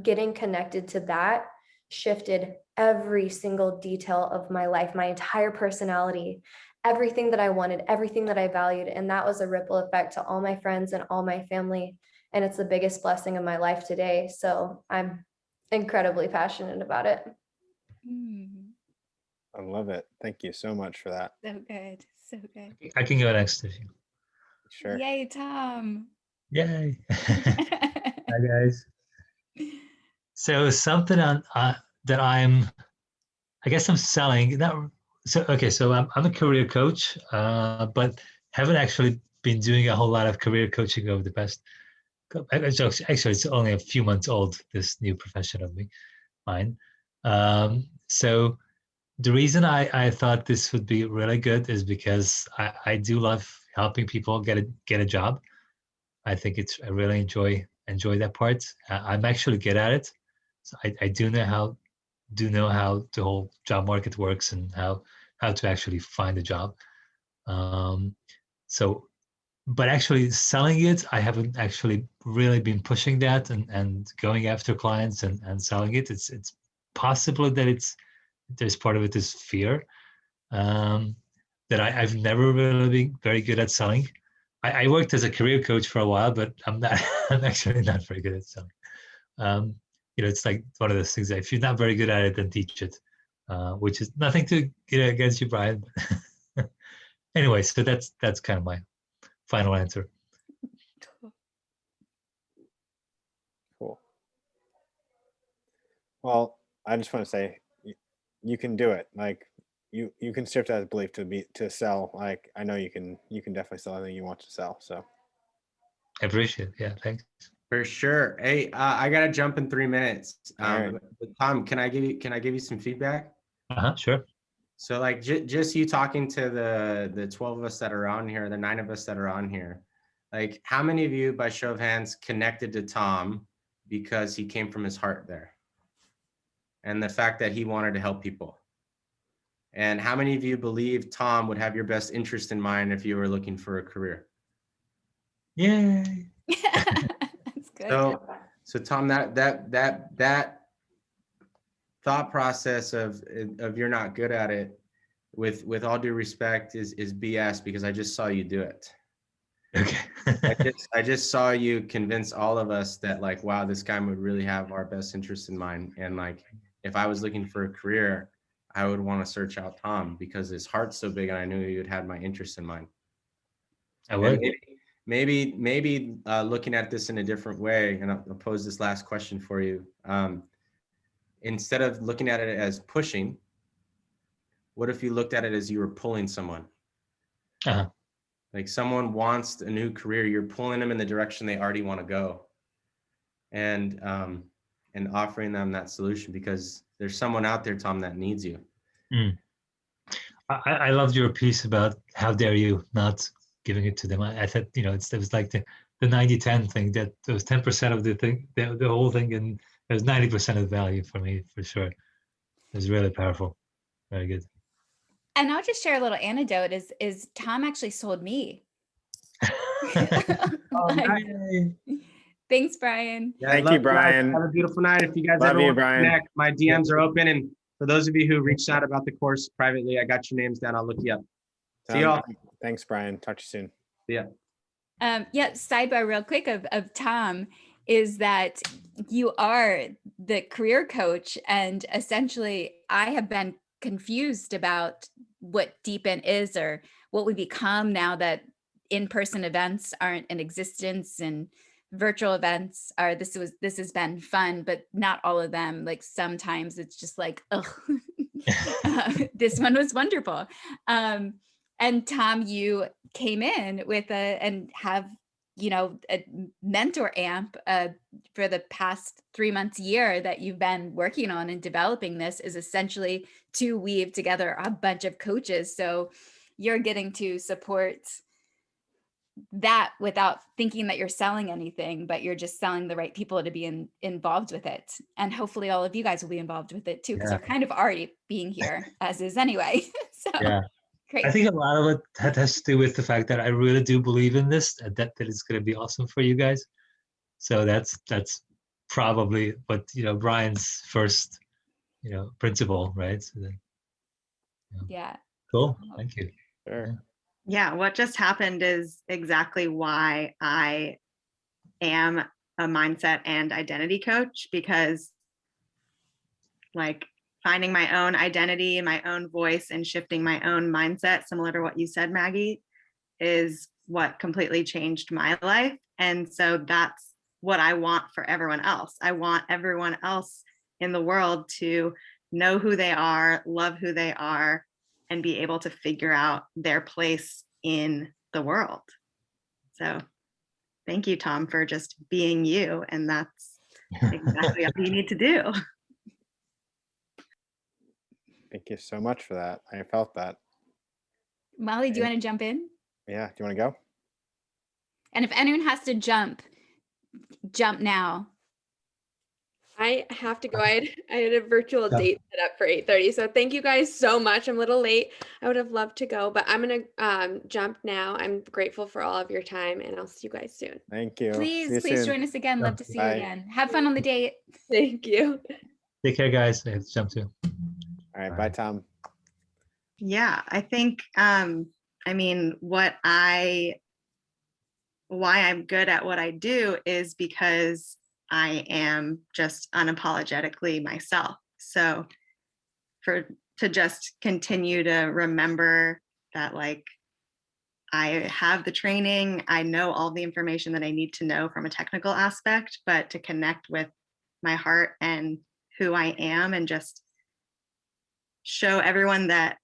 getting connected to that shifted every single detail of my life, my entire personality, everything that I wanted, everything that I valued. And that was a ripple effect to all my friends and all my family. And it's the biggest blessing of my life today. So I'm incredibly passionate about it. I love it. Thank you so much for that. So good. So good. I can go next if you. Sure. Yay, Tom. Yay. Hi, guys. So something that I guess I'm selling. So I'm a career coach, but haven't actually been doing a whole lot of career coaching over the past. Actually, it's only a few months old, this new profession of mine. So the reason I thought this would be really good is because I do love helping people get a job. I think I really enjoy that part. I'm actually good at it. So I do know how the whole job market works and how to actually find a job. But actually selling it, I haven't actually really been pushing that and going after clients and selling it. It's possible that there's part of it is fear, that I've never really been very good at selling. I worked as a career coach for a while, but I'm actually not very good at selling. It's like one of those things that if you're not very good at it, then teach it, which is nothing to get against you, Brian. Anyway, so that's kind of my final answer. Cool. Well, I just want to say you can do it. Like you can shift that belief to sell. Like I know you can definitely sell anything you want to sell. So I appreciate it. Yeah, thanks. For sure. Hey, I gotta jump in 3 minutes. Right. But Tom, can I give you some feedback? Sure. So like just you talking to the 12 of us that are on here, the 9 of us that are on here, like how many of you by show of hands connected to Tom because he came from his heart there? And the fact that he wanted to help people. And how many of you believe Tom would have your best interest in mind if you were looking for a career? Yay. That's good. So Tom, that thought process of you're not good at it, with all due respect, is BS, because I just saw you do it. Okay. I just saw you convince all of us that like, wow, this guy would really have our best interest in mind. And like, if I was looking for a career, I would want to search out Tom because his heart's so big and I knew he would have my interest in mind. I would. Maybe looking at this in a different way, and I'll pose this last question for you. Instead of looking at it as pushing, what if you looked at it as you were pulling someone? Uh-huh. Like someone wants a new career, you're pulling them in the direction they already want to go, and offering them that solution because there's someone out there, Tom, that needs you. I loved your piece about how dare you not giving it to them. I thought, it was like the 90-10 thing, that there was 10% of the thing, the whole thing, and there's 90% of the value for me, for sure. It was really powerful. Very good. And I'll just share a little anecdote is Tom actually sold me. Thanks, Brian. Yeah, thank you, Brian. Have a beautiful night. If you guys Love ever you, want to Brian. connect, my DMs are open. And for those of you who reached out about the course privately, I got your names down. I'll look you up. See y'all. Thanks, Brian. Talk to you soon. See ya. Yeah, sidebar real quick of Tom is that you are the career coach, and essentially I have been confused about what Deepen is or what we become now that in-person events aren't in existence and virtual events are. This has been fun, but not all of them. Like sometimes it's just like, oh, this one was wonderful. And Tom, you came in with and have, a mentor amp for the past 3 months, year that you've been working on and developing. This is essentially to weave together a bunch of coaches. So you're getting to support that without thinking that you're selling anything, but you're just selling the right people to be involved with it. And hopefully all of you guys will be involved with it too, because Yeah. you're kind of already being here as is anyway. So Yeah. great. I think a lot of it has to do with the fact that I really do believe in this, that it's going to be awesome for you guys. So that's probably what, Brian's first, principle, right? So then, Yeah. cool. Thank you. Sure. Yeah, what just happened is exactly why I am a mindset and identity coach, because like finding my own identity and my own voice and shifting my own mindset, similar to what you said, Maggie, is what completely changed my life. And so that's what I want for everyone else. I want everyone else in the world to know who they are, love who they are, and be able to figure out their place in the world. So thank you, Tom, for just being you. And that's exactly what you need to do. Thank you so much for that. I felt that. Molly, do you want to jump in? Yeah. Do you want to go? And if anyone has to jump now. I have to go. I had a virtual date set up for 8:30. So thank you guys so much. I'm a little late. I would have loved to go, but I'm going to jump now. I'm grateful for all of your time, and I'll see you guys soon. Thank you. Please join us again. Love to see you again. Have fun on the date. Thank you. Take care, guys. I have to jump too. All right. Bye, Tom. Yeah, I think, why I'm good at what I do is because I am just unapologetically myself. So to just continue to remember that, like, I have the training, I know all the information that I need to know from a technical aspect, but to connect with my heart and who I am and just show everyone that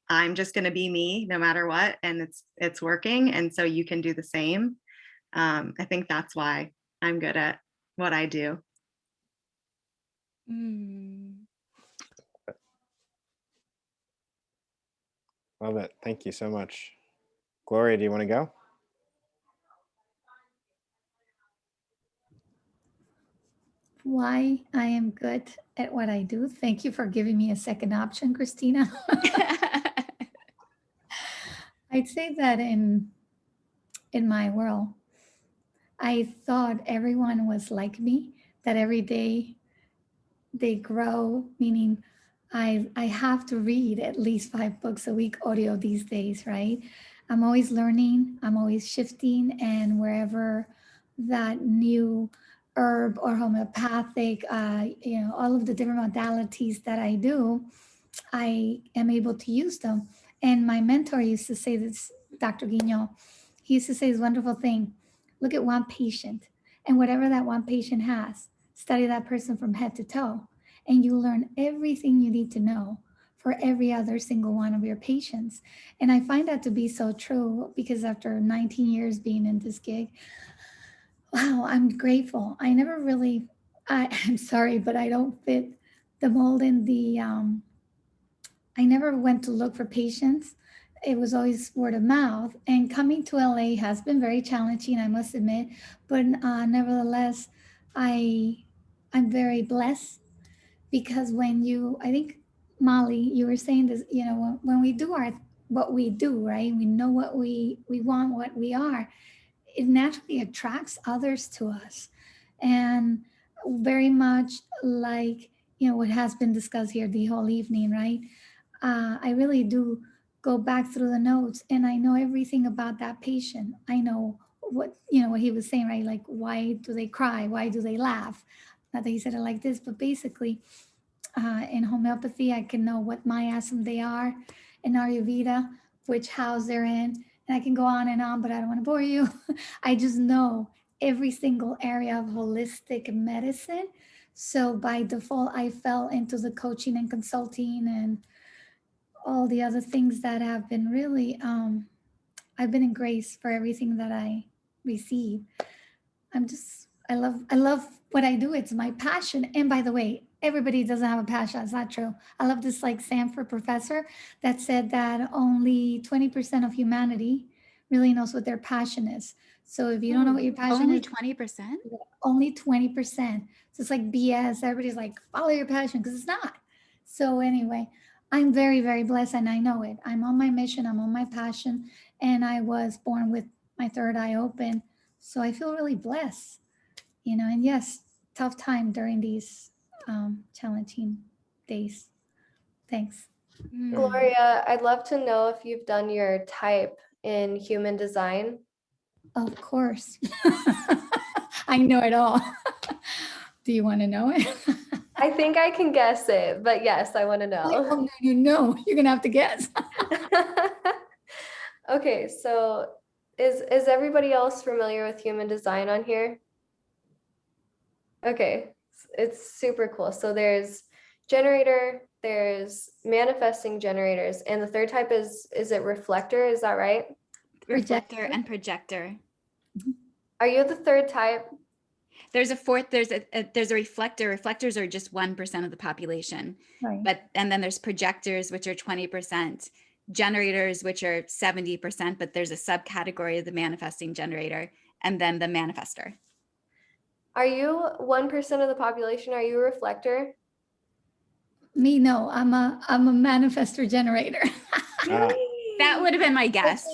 I'm just going to be me no matter what, and it's working, and so you can do the same. I think that's why I'm good at what I do. Love it. Thank you so much. Gloria, do you want to go? Why I am good at what I do. Thank you for giving me a second option, Christina. I'd say that in my world, I thought everyone was like me, that every day they grow, meaning I have to read at least 5 books a week audio these days, right? I'm always learning, I'm always shifting, and wherever that new herb or homeopathic, all of the different modalities that I do, I am able to use them. And my mentor used to say this, Dr. Guignon, he used to say this wonderful thing: look at one patient, and whatever that one patient has, study that person from head to toe, and you learn everything you need to know for every other single one of your patients. And I find that to be so true, because after 19 years being in this gig, wow, I'm grateful. I never really, I'm sorry, but I don't fit the mold in the, I never went to look for patients. It was always word of mouth. And coming to LA has been very challenging, I must admit. But nevertheless, I'm very blessed, because when I think, Molly, you were saying this, when we do what we do, right? We know what we want, what we are. It naturally attracts others to us. And very much like, what has been discussed here the whole evening, right? I really do go back through the notes and I know everything about that patient. I know what, what he was saying, right? Like, why do they cry? Why do they laugh? Not that he said it like this, but basically in homeopathy, I can know what miasm they are, in Ayurveda, which house they're in. And I can go on, but I don't want to bore you. I just know every single area of holistic medicine. So by default, I fell into the coaching and consulting and all the other things that have been really, I've been in grace for everything that I receive. I love what I do. It's my passion. And by the way, everybody doesn't have a passion. It's not true. I love this like Stanford professor that said that only 20% of humanity really knows what their passion is. So if you don't know what your passion Only is, 20%? only 20%. So it's like BS. Everybody's like, follow your passion, because it's not. So anyway, I'm very, very blessed and I know it. I'm on my mission. I'm on my passion. And I was born with my third eye open. So I feel really blessed, and yes, tough time during these challenging days. Thanks. Gloria, I'd love to know if you've done your type in human design. Of course. I know it all. Do you want to know it? I think I can guess it, but yes, I want to know. Oh, no, you're going to have to guess. Okay, so is everybody else familiar with human design on here? Okay, it's super cool. So there's generator, there's manifesting generators, and the third type is it reflector? Is that right? Reflector and projector. Are you the third type? There's a fourth, there's a reflector. Reflectors are just 1% of the population. Right. And then there's projectors, which are 20%, generators, which are 70%, but there's a subcategory of the manifesting generator, and then the manifester. Are you 1% of the population? Are you a reflector? Me, no. I'm a manifestor generator. That would have been my guess.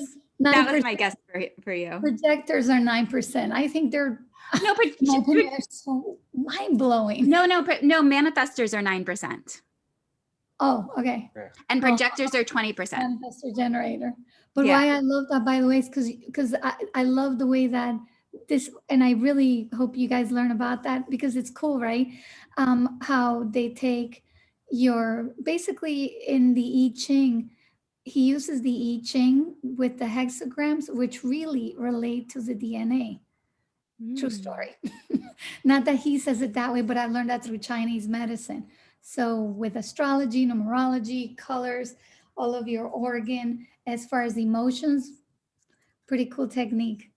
That was my guess for you. Projectors are 9%. I think they're they're so mind blowing. No, manifestors are 9%. Oh, okay. And projectors are 20%. Manifestor generator. But why I love that, by the way, is because I love the way that this, and I really hope you guys learn about that, because it's cool, right? How they take basically in the I Ching, he uses the I Ching with the hexagrams, which really relate to the DNA. True story. Not that he says it that way, but I learned that through Chinese medicine. So with astrology, numerology, colors, all of your organ, as far as emotions, pretty cool technique.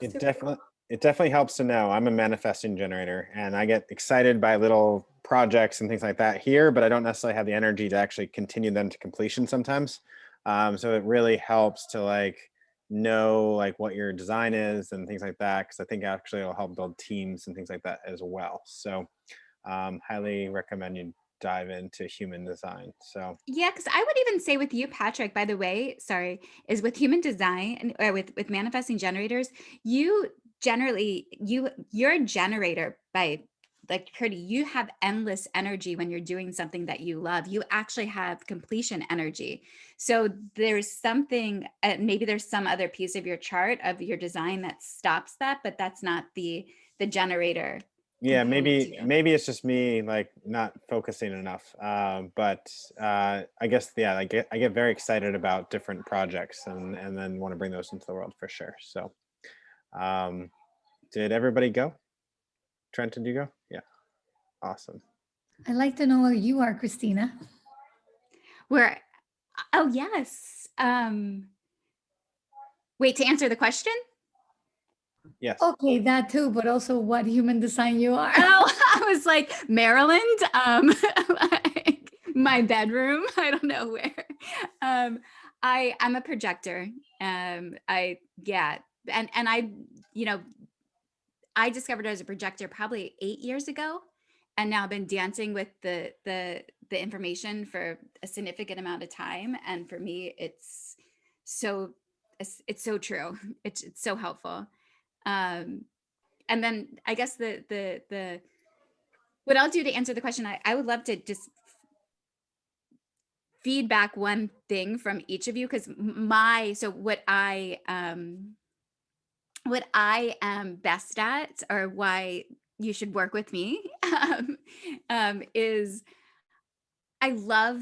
It definitely helps to know. I'm a manifesting generator and I get excited by little projects and things like that here, but I don't necessarily have the energy to actually continue them to completion sometimes. So it really helps to know what your design is and things like that, because I think actually it'll help build teams and things like that as well. So highly recommend you dive into human design. So yeah, because I would even say with you, Patrick, by the way, is with human design or with manifesting generators, you're a generator by Curdy, you have endless energy when you're doing something that you love. You actually have completion energy. So there's something, maybe there's some other piece of your chart of your design that stops that, but that's not the generator. Yeah, maybe it's just me not focusing enough. But I guess I get very excited about different projects and then want to bring those into the world for sure. So did everybody go? Trenton, did you go? Yeah. Awesome. I'd like to know where you are, Christina. Oh, yes. Wait, to answer the question? Yes. Okay, that too, but also what human design you are. Oh, I was like, Maryland, my bedroom, I don't know where. I'm a projector. I discovered I was a projector probably 8 years ago, and now I've been dancing with the information for a significant amount of time. And for me, it's so true. It's so helpful. And then I guess what I'll do to answer the question, I would love to just feedback one thing from each of you, because what I am best at, or why you should work with me, is I love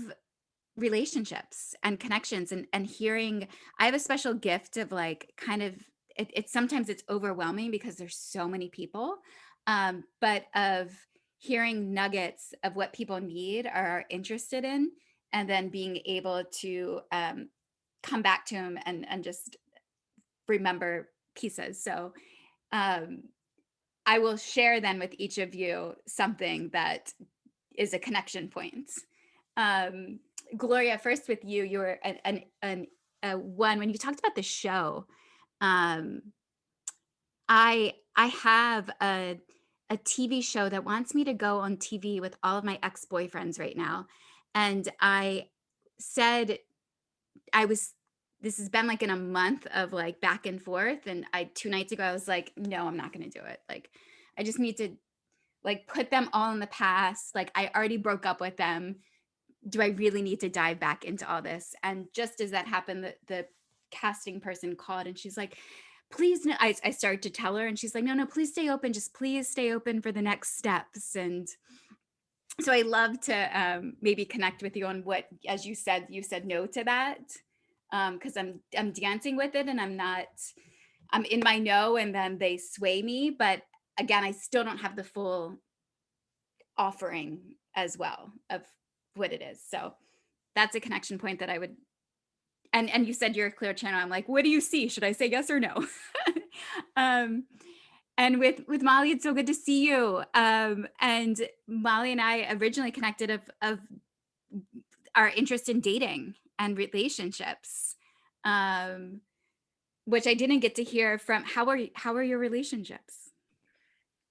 relationships and connections, and hearing. I have a special gift of like kind of it's sometimes it's overwhelming because there's so many people, but of hearing nuggets of what people need or are interested in, and then being able to come back to them and just remember pieces. So I will share then with each of you something that is a connection point. Gloria, first with you, you were one when you talked about the show. I have a TV show that wants me to go on TV with all of my ex-boyfriends right now, and I said this has been like in a month of like back and forth, and 2 nights ago I was like, no, I'm not going to do it. Like, I just need to like put them all in the past. Like, I already broke up with them. Do I really need to dive back into all this? And just as that happened, the casting person called and she's like, please, no. I started to tell her and she's like, no, please stay open. Just please stay open for the next steps. And so I love to maybe connect with you on what, as you said no to that. Because I'm dancing with it and I'm in my no, and then they sway me. But again, I still don't have the full offering as well of what it is. So that's a connection point that I would, and you said you're a clear channel. I'm like, what do you see? Should I say yes or no? And with Molly, it's so good to see you. And Molly and I originally connected of our interest in dating and relationships, which I didn't get to hear from. How are your relationships?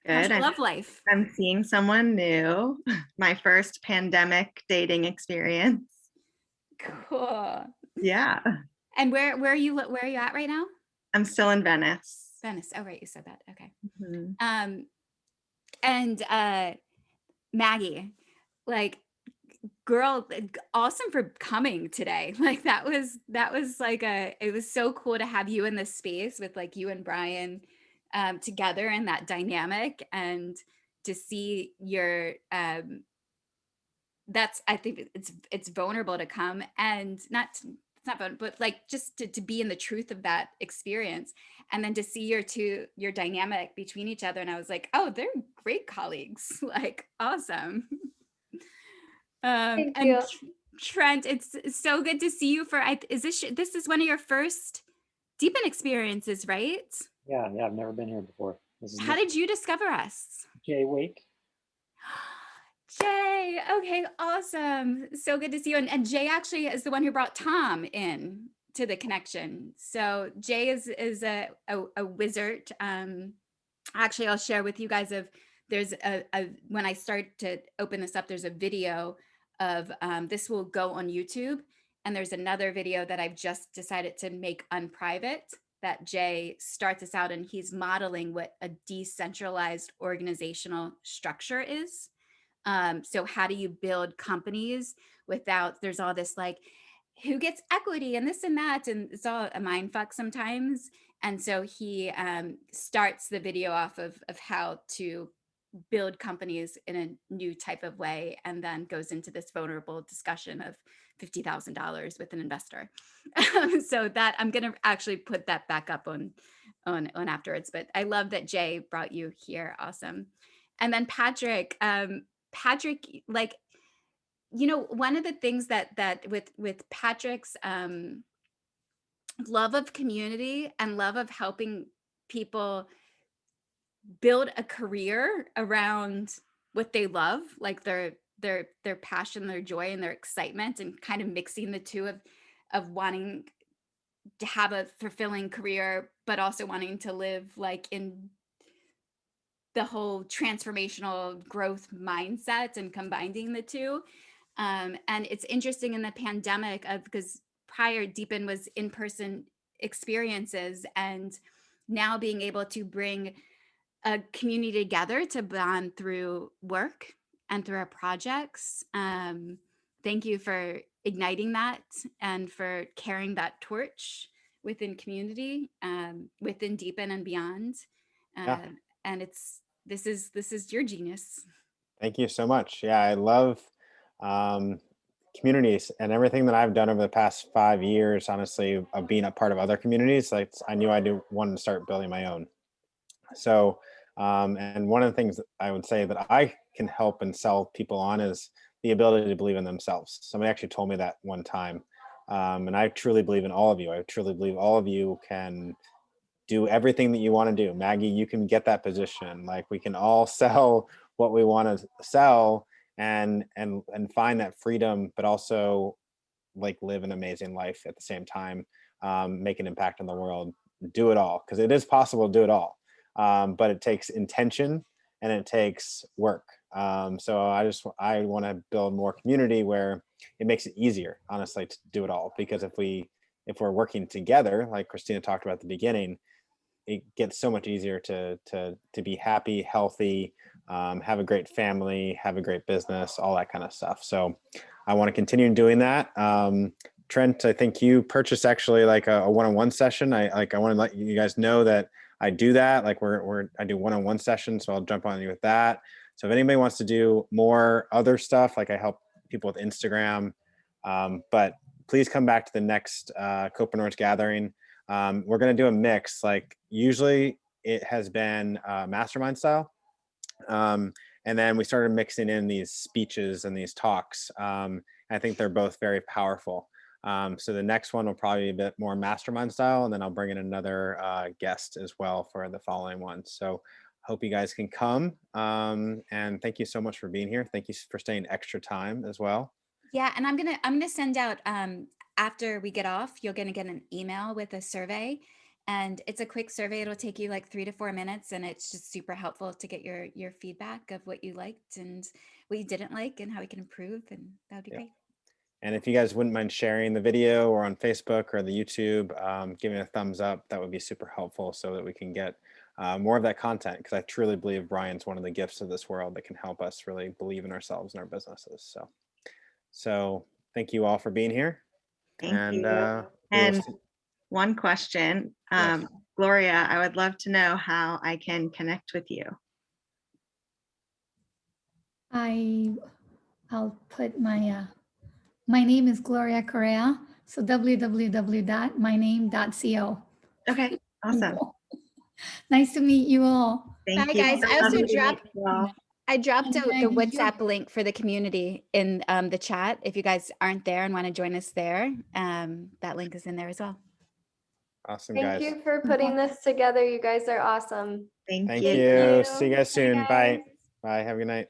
How's Good. your love life? I'm seeing someone new. My first pandemic dating experience. Cool. Yeah. And where are you at right now? I'm still in Venice. Venice. Oh, right. You said that. Okay. Mm-hmm. And Maggie, like, girl, awesome for coming today. Like that was like it was so cool to have you in this space with like you and Brian together in that dynamic, and to see your that's, I think it's vulnerable to come and it's not vulnerable, but like just to be in the truth of that experience, and then to see your dynamic between each other. And I was like, oh, they're great colleagues. Like, awesome. Thank And you. Trent, it's so good to see you this is one of your first Deepen experiences, right? Yeah, I've never been here before. How did you discover us? Jay Wake? Jay, okay, awesome. So good to see you. And Jay actually is the one who brought Tom in to the connection. So Jay is a wizard. Actually, I'll share with you guys there's when I start to open this up, there's a video of this will go on YouTube. And there's another video that I've just decided to make unprivate that Jay starts us out, and he's modeling what a decentralized organizational structure is. So how do you build companies without, there's all this like, who gets equity and this and that, and it's all a mind fuck sometimes. And so he starts the video off of how to build companies in a new type of way, and then goes into this vulnerable discussion of $50,000 with an investor. So that I'm going to actually put that back up on afterwards. But I love that Jay brought you here. Awesome. And then Patrick, like, you know, one of the things that with Patrick's love of community and love of helping people build a career around what they love, like their passion, their joy, and their excitement, and kind of mixing the two of wanting to have a fulfilling career, but also wanting to live like in the whole transformational growth mindset and combining the two. And it's interesting in the pandemic because prior Deepen was in-person experiences, and now being able to bring a community together to bond through work and through our projects. thank you for igniting that and for carrying that torch within community, within Deepen and beyond. Yeah. And this is your genius. Thank you so much. Yeah, I love communities, and everything that I've done over the past 5 years, honestly, of being a part of other communities. Like, I knew I wanted to start building my own. So, and one of the things that I would say that I can help and sell people on is the ability to believe in themselves. Somebody actually told me that one time. And I truly believe in all of you. I truly believe all of you can do everything that you want to do. Maggie, you can get that position. Like, we can all sell what we want to sell and find that freedom, but also like live an amazing life at the same time, make an impact on the world, do it all, because it is possible to do it all. But it takes intention and it takes work. So I want to build more community where it makes it easier, honestly, to do it all. Because if we're working together, like Christina talked about at the beginning, it gets so much easier to be happy, healthy, have a great family, have a great business, all that kind of stuff. So I want to continue doing that. Trent, I think you purchased actually like a one-on-one session. I want to let you guys know that I do that. Like I do one-on-one sessions, so I'll jump on you with that. So if anybody wants to do more other stuff, like I help people with Instagram, but please come back to the next Co-preneurs Gathering. We're going to do a mix. Like, usually it has been mastermind style. And then we started mixing in these speeches and these talks. I think they're both very powerful. So the next one will probably be a bit more mastermind style, and then I'll bring in another guest as well for the following one. So hope you guys can come. And thank you so much for being here. Thank you for staying extra time as well. Yeah, and I'm gonna send out after we get off, you're gonna get an email with a survey, and it's a quick survey. It'll take you like 3 to 4 minutes, and it's just super helpful to get your feedback of what you liked and what you didn't like and how we can improve, and that would be great. And if you guys wouldn't mind sharing the video or on Facebook or the YouTube, giving a thumbs up, that would be super helpful so that we can get more of that content, because I truly believe Brian's one of the gifts of this world that can help us really believe in ourselves and our businesses. So thank you all for being here. Thank you. And one question, Yes. Gloria, I would love to know how I can connect with you. I'll put my name is Gloria Correa, so www.myname.co. Okay, awesome. Nice to meet you all. Bye, guys. I also dropped the WhatsApp link for the community in the chat. If you guys aren't there and want to join us there, that link is in there as well. Awesome, Thank guys. you for putting this together. You guys are awesome. Thank Thank you. you. See you guys soon. Bye, Bye. Bye. Have a good night.